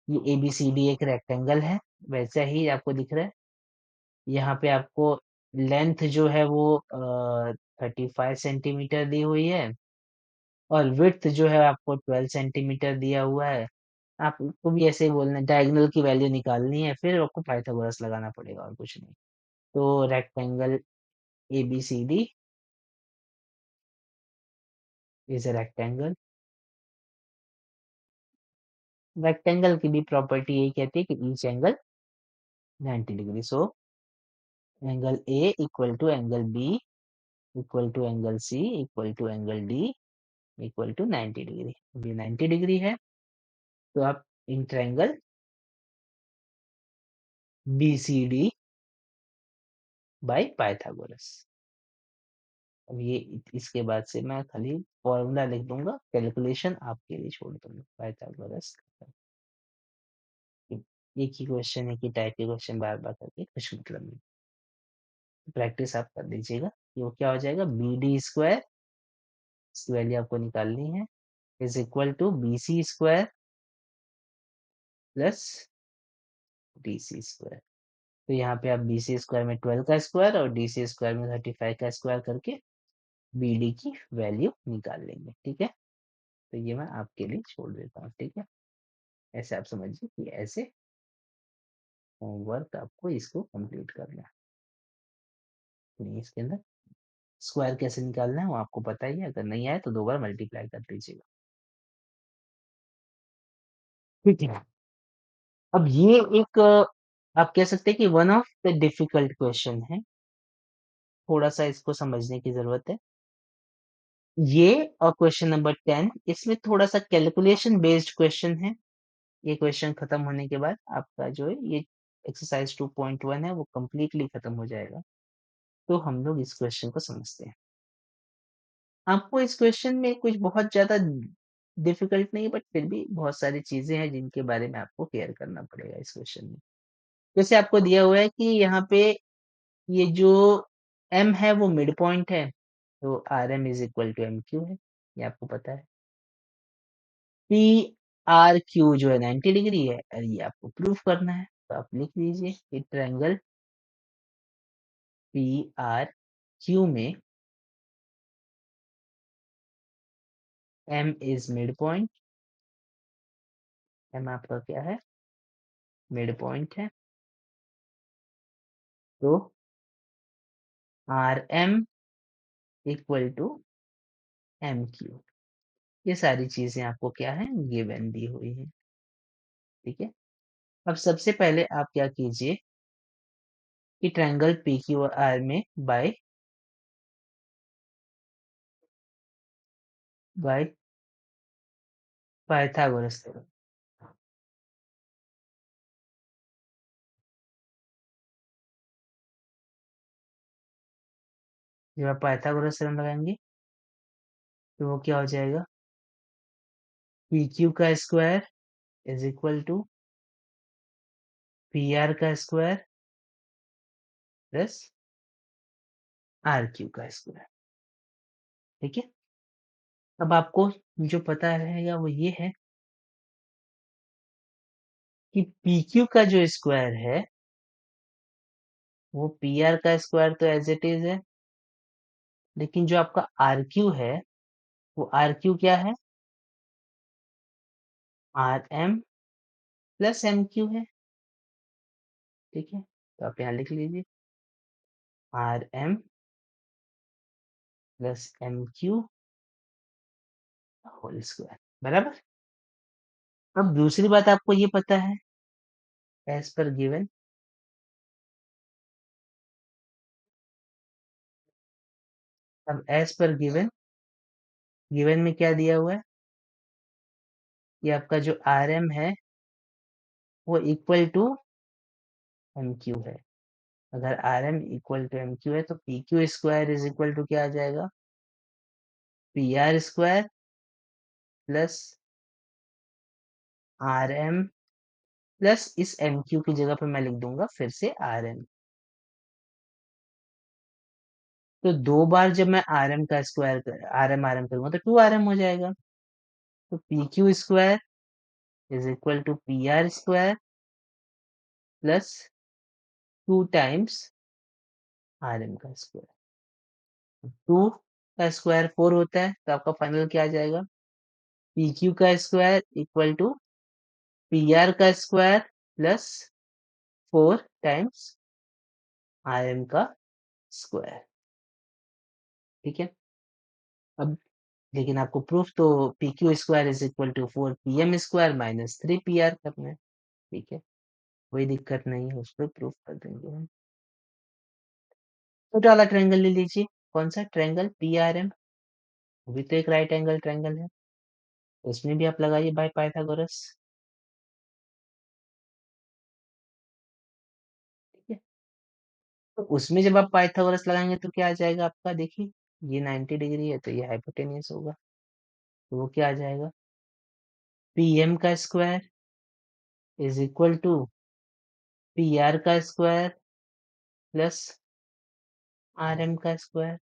ये ABCD एक रेक्टेंगल है, वैसा ही आपको दिख रहा है। यहाँ पे आपको लेंथ जो है वो 35 सेंटीमीटर दी हुई है, और विड्थ जो है आपको 12 सेंटीमीटर दिया हुआ है। आपको भी ऐसे ही बोलना है, डायगोनल की वैल्यू निकालनी है, फिर आपको पाइथागोरस लगाना पड़ेगा और कुछ नहीं। तो rectangle ABCD is a rectangle. Rectangle की भी प्रॉपर्टी यही कहती है कि each angle 90 degree. So angle A equal to angle B equal to angle C equal to angle D equal to 90 degree. अब ये 90 डिग्री है, तो आप in triangle BCD by Pythagoras. अब ये इसके बाद से मैं खाली फॉर्मूला लिख दूंगा, कैलकुलेशन आपके लिए छोड़ दूंगा। पाइथागोरस एक ही क्वेश्चन, एक ही टाइप के क्वेश्चन बार बार करके कुछ मतलब नहीं। प्रैक्टिस आप कर लीजिएगा। ये वो क्या हो जाएगा, BD स्क्वायर, इसकी वैल्यू आपको निकालनी है, is equal to BC square plus DC square. तो यहाँ पे आप BC स्क्वायर में 12 का स्क्वायर और DC स्क्वायर में 35 का स्क्वायर करके BD की वैल्यू निकाल लेंगे। ठीक है, तो ये मैं आपके लिए छोड़ देता हूँ। ठीक है, ऐसे आप समझिए कि ऐसे होमवर्क आपको इसको कंप्लीट करना है। नहीं, इसके अंदर स्क्वायर कैसे निकालना है वो आपको पता ही है, अगर नहीं आए तो 2 बार मल्टीप्लाई कर दीजिएगा। ठीक है, अब ये एक आप कह सकते हैं कि one of the difficult question है, थोड़ा सा इसको समझने की जरूरत है। ये और क्वेश्चन नंबर 10, इसमें थोड़ा सा कैलकुलेशन बेस्ड क्वेश्चन है। ये क्वेश्चन खत्म होने के बाद आपका जो है ये एक्सरसाइज 2.1 है वो कंप्लीटली खत्म हो जाएगा। तो हम लोग इस क्वेश्चन को समझते हैं। आपको इस क्वेश्चन में कुछ बहुत ज़्यादा डिफ़िकल्ट नहीं, बट फिर भी बहुत सारी चीज़ें हैं जिनके बारे में आपको केयर करना पड़ेगा इस क्वेश्चन में। जैसे आपको दिया हुआ है कि यहाँ पे ये जो M है वो मिड पॉइंट है, तो RM is equal to MQ है, ये आपको पता है। PRQ जो है 90 डिग्री है और ये आपको प्रूफ करना है, तो आप लिख लीजिए कि ट्रायंगल PRQ में M is mid point, M आपका क्या है, मिड पॉइंट है, तो RM इक्वल टू MQ। ये सारी चीजें आपको क्या है, गिवन दी हुई है। ठीक है, अब सबसे पहले आप क्या कीजिए कि ट्रायंगल PQR में बाय पाइथागोरस थ्योरम, जब आप पाइथागोरस थ्योरम लगाएंगे तो वो क्या हो जाएगा, PQ का square is equal to PR का स्क्वायर प्लस RQ का स्क्वायर। ठीक है, अब आपको जो पता रहेगा वो ये है कि PQ का जो स्क्वायर है वो PR का स्क्वायर तो एज इट इज है, लेकिन जो आपका RQ है वो RQ क्या है, RM प्लस MQ है। ठीक है, तो आप यहाँ लिख लीजिए RM plus MQ whole square, बराबर। अब दूसरी बात आपको ये पता है, एज पर गिवन, अब एज पर गिवन, गिवन में क्या दिया हुआ है कि आपका जो RM है वो इक्वल टू MQ है। अगर RM इक्वल टू MQ है तो PQ square is equal to क्या आ जाएगा, PR square plus RM plus इस MQ की जगह पे मैं लिख दूंगा फिर से RM। तो 2 बार जब मैं RM का स्क्वायर RM करूंगा तो 2RM हो जाएगा। तो PQ square is equal to PR square plus 2 times RM का स्क्वायर। 2 का स्क्वायर 4 होता है, तो आपका फाइनल क्या आ जाएगा? पी क्यू का square equal to P R का square plus 4 times R M का स्क्वायर। ठीक है। अब लेकिन आपको प्रूफ तो P Q square is equal to 4 P M square minus 3 P R करना है। ठीक है, कोई दिक्कत नहीं है, उसको प्रूफ कर देंगे हम। छोटा वाला ट्रायंगल ले लीजिए। कौन सा ट्रायंगल? P R M. वो भी तो एक राइट एंगल ट्रायंगल है, उसमें भी आप लगाइए बाय पाइथागोरस। ठीक है, तो उसमें जब आप पाइथागोरस लगाएंगे तो क्या आ जाएगा आपका? देखिए, ये 90 डिग्री है तो ये हाइपोटेन्यूस होगा, तो वो क्या आ जाएगा? पी एम का square is equal to P R का स्क्वायर प्लस आर एम का स्क्वायर।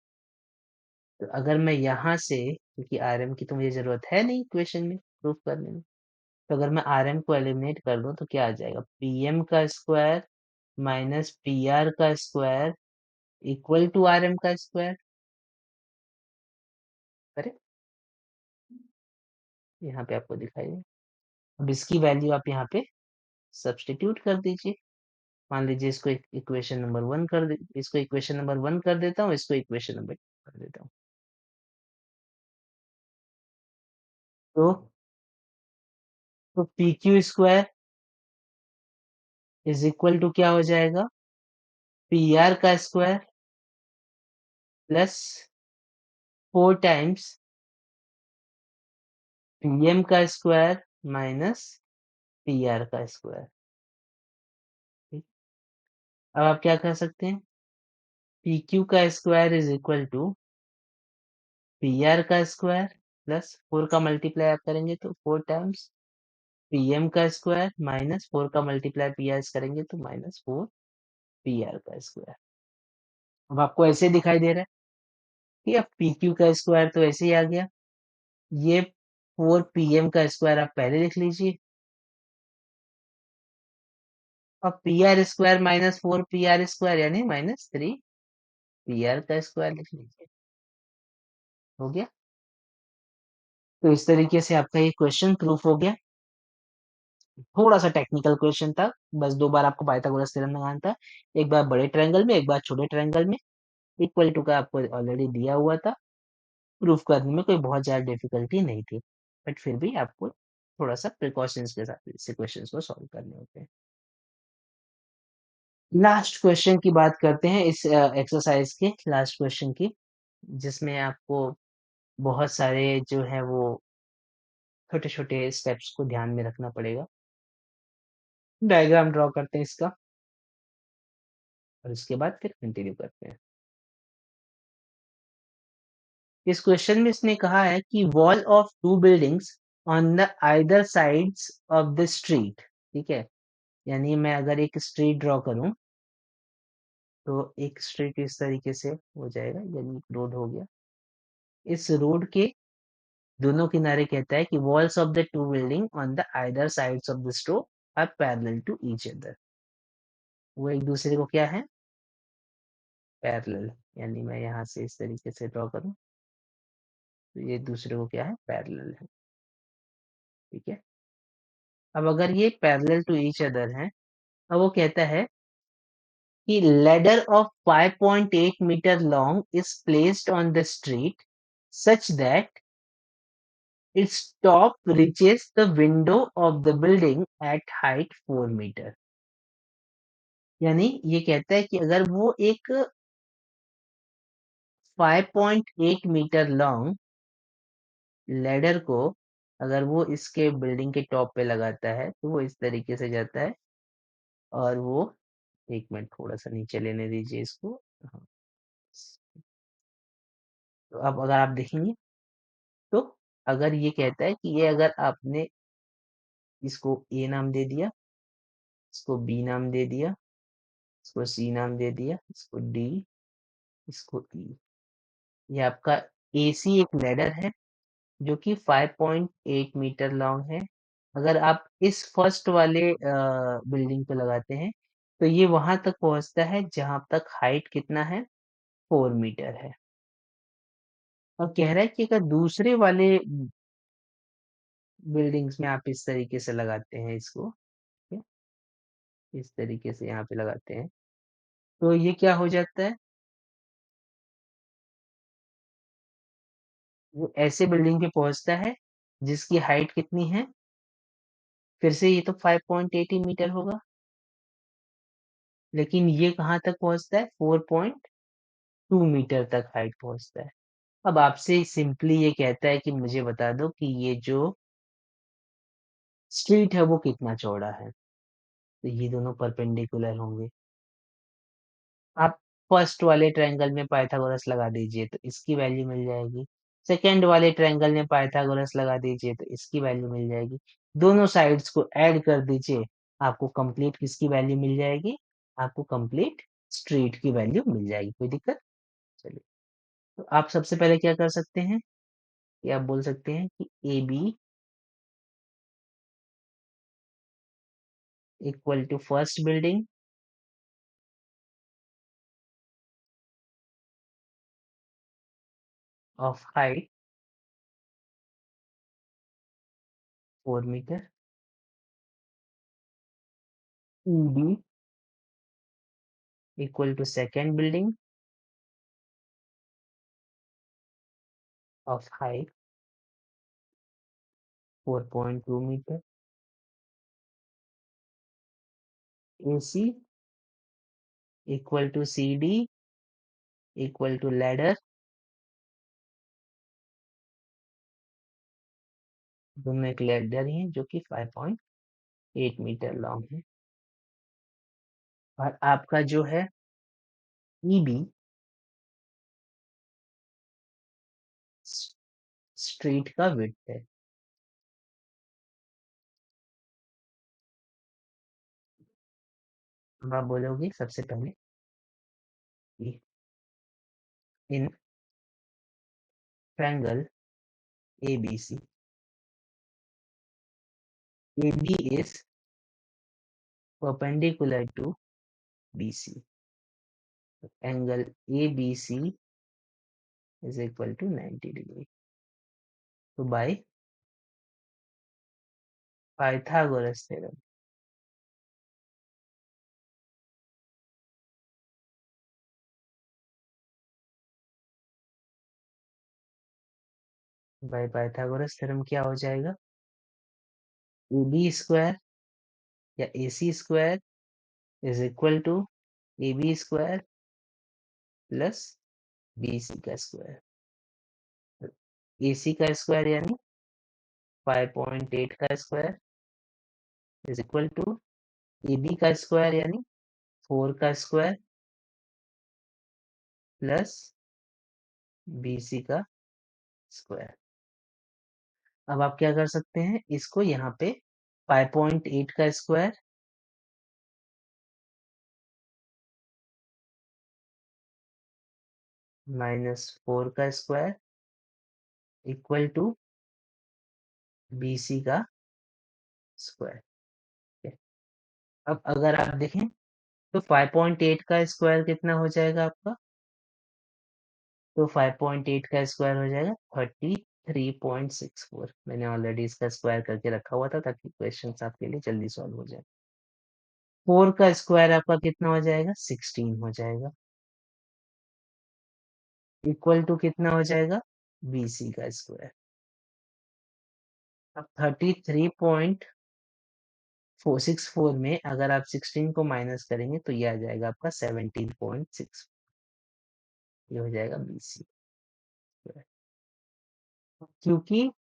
तो अगर मैं यहाँ से, क्योंकि आर एम की तो मुझे जरूरत है नहीं इक्वेशन में प्रूफ करने में, तो अगर मैं आर एम को एलिमिनेट कर दूं तो क्या आ जाएगा? पी एम का स्क्वायर माइनस पी आर का square equal to R M का स्क्वायर। करेक्ट, यहाँ पे आपको दिखाई दे। अब इसकी वैल्यू आप यहाँ पे सब्स्टिट्यूट कर दीजिए। मान लीजिए इसको इक्वेशन नंबर 1 कर दे, इसको इक्वेशन नंबर 1 कर देता हूँ, इसको इक्वेशन नंबर 2 कर देता हूँ। तो P Q square is equal to क्या हो जाएगा? पी आर का square plus 4 times P M का स्क्वायर माइनस पी आर का स्क्वायर। ठीक, अब आप क्या कर सकते हैं? पी क्यू का square is equal to P R का स्क्वायर प्लस 4 का मल्टीप्लाई आप करेंगे तो 4 टाइम्स पी एम का स्क्वायर माइनस 4 का मल्टीप्लाई पी आर करेंगे तो माइनस 4 पी आर का स्क्वायर। अब आपको ऐसे दिखाई दे रहा है कि अब पी क्यू का स्क्वायर तो ऐसे ही आ गया, ये 4 पी एम का स्क्वायर आप पहले लिख लीजिए, और P R square minus 4 P R square यानी माइनस 3 पी आर का स्क्वायर लिख लीजिए। हो गया। तो इस तरीके से आपका ये क्वेश्चन प्रूफ हो गया। थोड़ा सा टेक्निकल क्वेश्चन था, बस 2 बार आपको पाइथागोरस थ्योरम लगाना था, एक बार बड़े ट्रायंगल में, एक बार छोटे ट्रायंगल में। इक्वल टू का आपको ऑलरेडी दिया हुआ था, प्रूफ करने में कोई बहुत ज्यादा डिफिकल्टी नहीं थी, बट फिर भी आपको थोड़ा सा प्रिकॉशंस के साथ इस क्वेश्चंस को सॉल्व करने होते हैं। लास्ट क्वेश्चन की बात करते हैं, इस एक्सरसाइज के लास्ट क्वेश्चन की, जिसमें आपको बहुत सारे जो है वो छोटे छोटे स्टेप्स को ध्यान में रखना पड़ेगा। डायग्राम ड्रॉ करते हैं इसका, और इसके बाद फिर कंटिन्यू करते हैं। इस क्वेश्चन में इसने कहा है कि wall of to buildings on the either sides of the street. ठीक है, यानी मैं अगर एक स्ट्रीट ड्रॉ करूं, तो एक स्ट्रीट इस तरीके से हो जाएगा, यानी रोड हो गया। इस रोड के दोनों किनारे कहता है कि walls of the two building on the either sides of the stroke are parallel to each other. वो एक दूसरे को क्या है? पैरेलल। यानी मैं यहाँ से इस तरीके से ड्रॉ करूं तो ये दूसरे को क्या है? पैरेलल है। ठीक है, अब अगर ये पैरेलल टू ईच अदर है, अब वो कहता है कि ladder of 5.8 meter long is placed on the street such that its top reaches the window of the building at height 4 meter। यानी ये कहता है कि अगर वो एक 5.8 मीटर लॉन्ग लैडर को अगर वो इसके बिल्डिंग के टॉप पे लगाता है, तो वो इस तरीके से जाता है, और वो, एक मिनट थोड़ा सा नीचे लेने दीजिए इसको। हाँ, तो अब अगर आप देखेंगे, तो अगर ये कहता है कि ये अगर आपने इसको ए नाम दे दिया, इसको बी नाम दे दिया, इसको सी नाम दे दिया, इसको डी, इसको ई, ये आपका एसी एक लैडर है जो कि 5.8 मीटर लॉन्ग है। अगर आप इस फर्स्ट वाले बिल्डिंग पे लगाते हैं, तो ये वहां तक पहुंचता है जहां तक हाइट कितना है? 4 मीटर है। और कह रहा है कि अगर दूसरे वाले बिल्डिंग्स में आप इस तरीके से लगाते हैं इसको, ठीक है, इस तरीके से यहाँ पे लगाते हैं, तो ये क्या हो जाता है, वो ऐसे बिल्डिंग पे पहुंचता है जिसकी हाइट कितनी है, फिर से ये तो 5.80 मीटर होगा, लेकिन ये कहाँ तक पहुंचता है, 4.2 मीटर तक हाइट पहुंचता है। अब आपसे सिंपली ये कहता है कि मुझे बता दो कि ये जो स्ट्रीट है वो कितना चौड़ा है, तो ये दोनों परपेंडिकुलर होंगे। आप फर्स्ट वाले ट्रायंगल में पाइथागोरस लगा दीजिए तो इसकी वैल्यू मिल जाएगी। सेकंड वाले ट्रायंगल में पाइथागोरस लगा दीजिए तो इसकी वैल्यू मिल जाएगी। दोनों साइड्स को ऐड कर दीजिए, आपको कंप्लीट किसकी वैल्यू मिल जाएगी, आपको कंप्लीट स्ट्रीट की वैल्यू मिल जाएगी। कोई दिक्कत? चलिए, तो आप सबसे पहले क्या कर सकते हैं कि आप बोल सकते हैं कि A B equal to first building of height 4 metre, E B equal to second building of height 4.2 meter, AC equal to CD equal to ladder, दोनों एक लैडर ही है जो कि 5.8 मीटर लॉन्ग है। और आपका जो है EB स्ट्रीट का विड्थ है। अब आप बोलोगे सबसे पहले कि in triangle ABC AB is perpendicular to BC, angle ABC is equal to 90 degree. So by Pythagoras theorem, by Pythagoras theorem क्या हो जाएगा, ए बी स्क्वायर या A C square is equal to A B square plus B C का square. A C का square यानी 5.8 का square is equal to A B का square यानी 4 का स्क्वायर प्लस बी सी का स्क्वायर। अब आप क्या कर सकते हैं, इसको यहाँ पे 5.8 का स्क्वायर -4 का square equal to B C का स्क्वायर। अब अगर आप देखें तो 5.8 का स्क्वायर कितना हो जाएगा आपका, तो 5.8 का स्क्वायर हो जाएगा 33.64। मैंने ऑलरेडी इसका स्क्वायर करके रखा हुआ था ताकि क्वेश्चन आपके लिए जल्दी सॉल्व हो जाए। 4 का स्क्वायर आपका कितना हो जाएगा, 16 हो जाएगा, इक्वल टू कितना हो जाएगा, BC का स्क्वायर। अब 33.464 में अगर आप 16 को माइनस करेंगे तो ये आ जाएगा आपका 17.6, ये हो जाएगा BC स्क्वायर। क्योंकि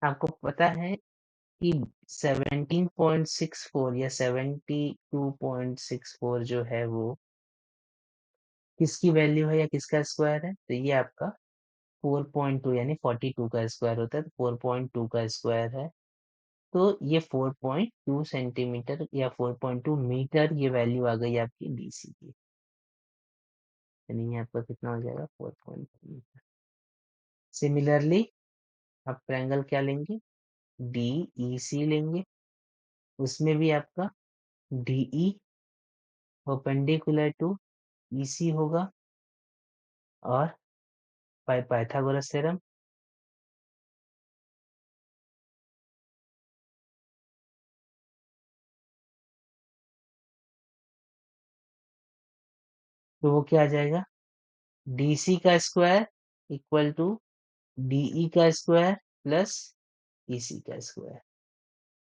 आपको पता है कि 17.64 या 72.64 जो है वो किसकी वैल्यू है या किसका स्क्वायर है, तो ये आपका 4.2 यानी 42 का स्क्वायर होता है, तो 4.2 का स्क्वायर है, तो ये 4.2 सेंटीमीटर या 4.2 मीटर ये वैल्यू आ गई आपकी BC की, यानी ये आपका कितना हो जाएगा 4.2 मीटर। सिमिलरली आप ट्रायंगल क्या लेंगे, DEC लेंगे, उसमें भी आपका DE परपेंडिकुलर टू EC होगा और बाय पाइथागोरस थ्योरम। तो वो क्या आ जाएगा, डीसी का स्क्वायर इक्वल टू डीई का स्क्वायर प्लस ईसी का स्क्वायर।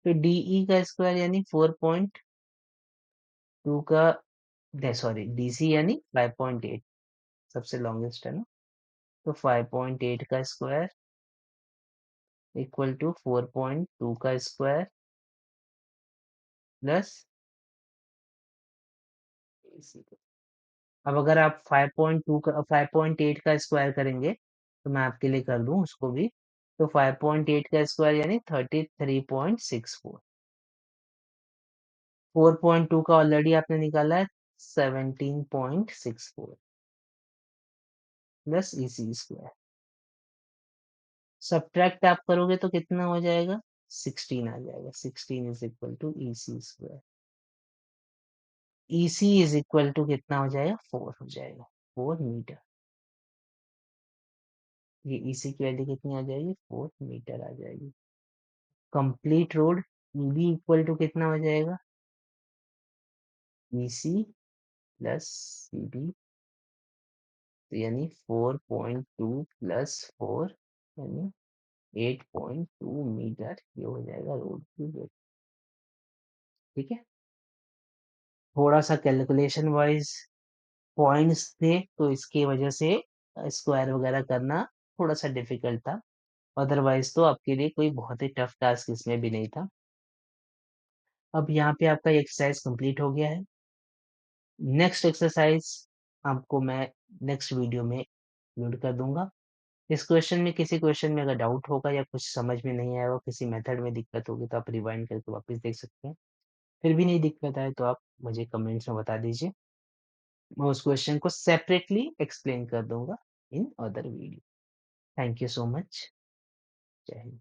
तो डीई का स्क्वायर यानी 4.2 का, सॉरी डीसी यानी 5.8, सबसे लॉन्गेस्ट है ना। तो 5.8 का स्क्वायर इक्वल टू 4.2 का स्क्वायर प्लस ईसी। अब अगर आप 5.2 का 5.8 का स्क्वायर करेंगे तो मैं आपके लिए कर दूं उसको भी। तो 5.8 का स्क्वायर यानी 33.64। 4.2 का ऑलरेडी आपने निकाला है, 17.64 प्लस ईसी स्क्वायर। सब्ट्रैक्ट आप करोगे तो कितना हो जाएगा, 16 आ जाएगा। 16 is equal to EC square. EC is equal to कितना हो जाएगा, 4 हो जाएगा, 4 मीटर। ये ईसी की वैल्यू कितनी आ जाएगी, 4 मीटर आ जाएगी। Complete road EB equal to कितना हो जाएगा, ईसी प्लस सीबी। तो यानी 4.2 प्लस 4 यानी 8.2 मीटर ये हो जाएगा रोड की विड्थ। ठीक है, थोड़ा सा कैलकुलेशन वाइज पॉइंट्स थे तो इसकी वजह से स्क्वायर वगैरह करना थोड़ा सा डिफिकल्ट था। अदरवाइज तो आपके लिए कोई बहुत ही टफ टास्क इसमें भी नहीं था। अब यहाँ पे आपका एक्सरसाइज कंप्लीट हो गया है। नेक्स्ट एक्सरसाइज आपको मैं नेक्स्ट वीडियो में अपलोड कर दूंगा। इस क्वेश्चन में, किसी क्वेश्चन में अगर डाउट होगा या कुछ समझ में नहीं आया, किसी मेथड में दिक्कत होगी तो आप रिवाइंड करके वापस देख सकते हैं। फिर भी नहीं दिक्कत आए तो आप मुझे कमेंट्स में बता दीजिए, मैं उस क्वेश्चन को सेपरेटली एक्सप्लेन कर दूंगा in other video. Thank you so much. जय हिंद।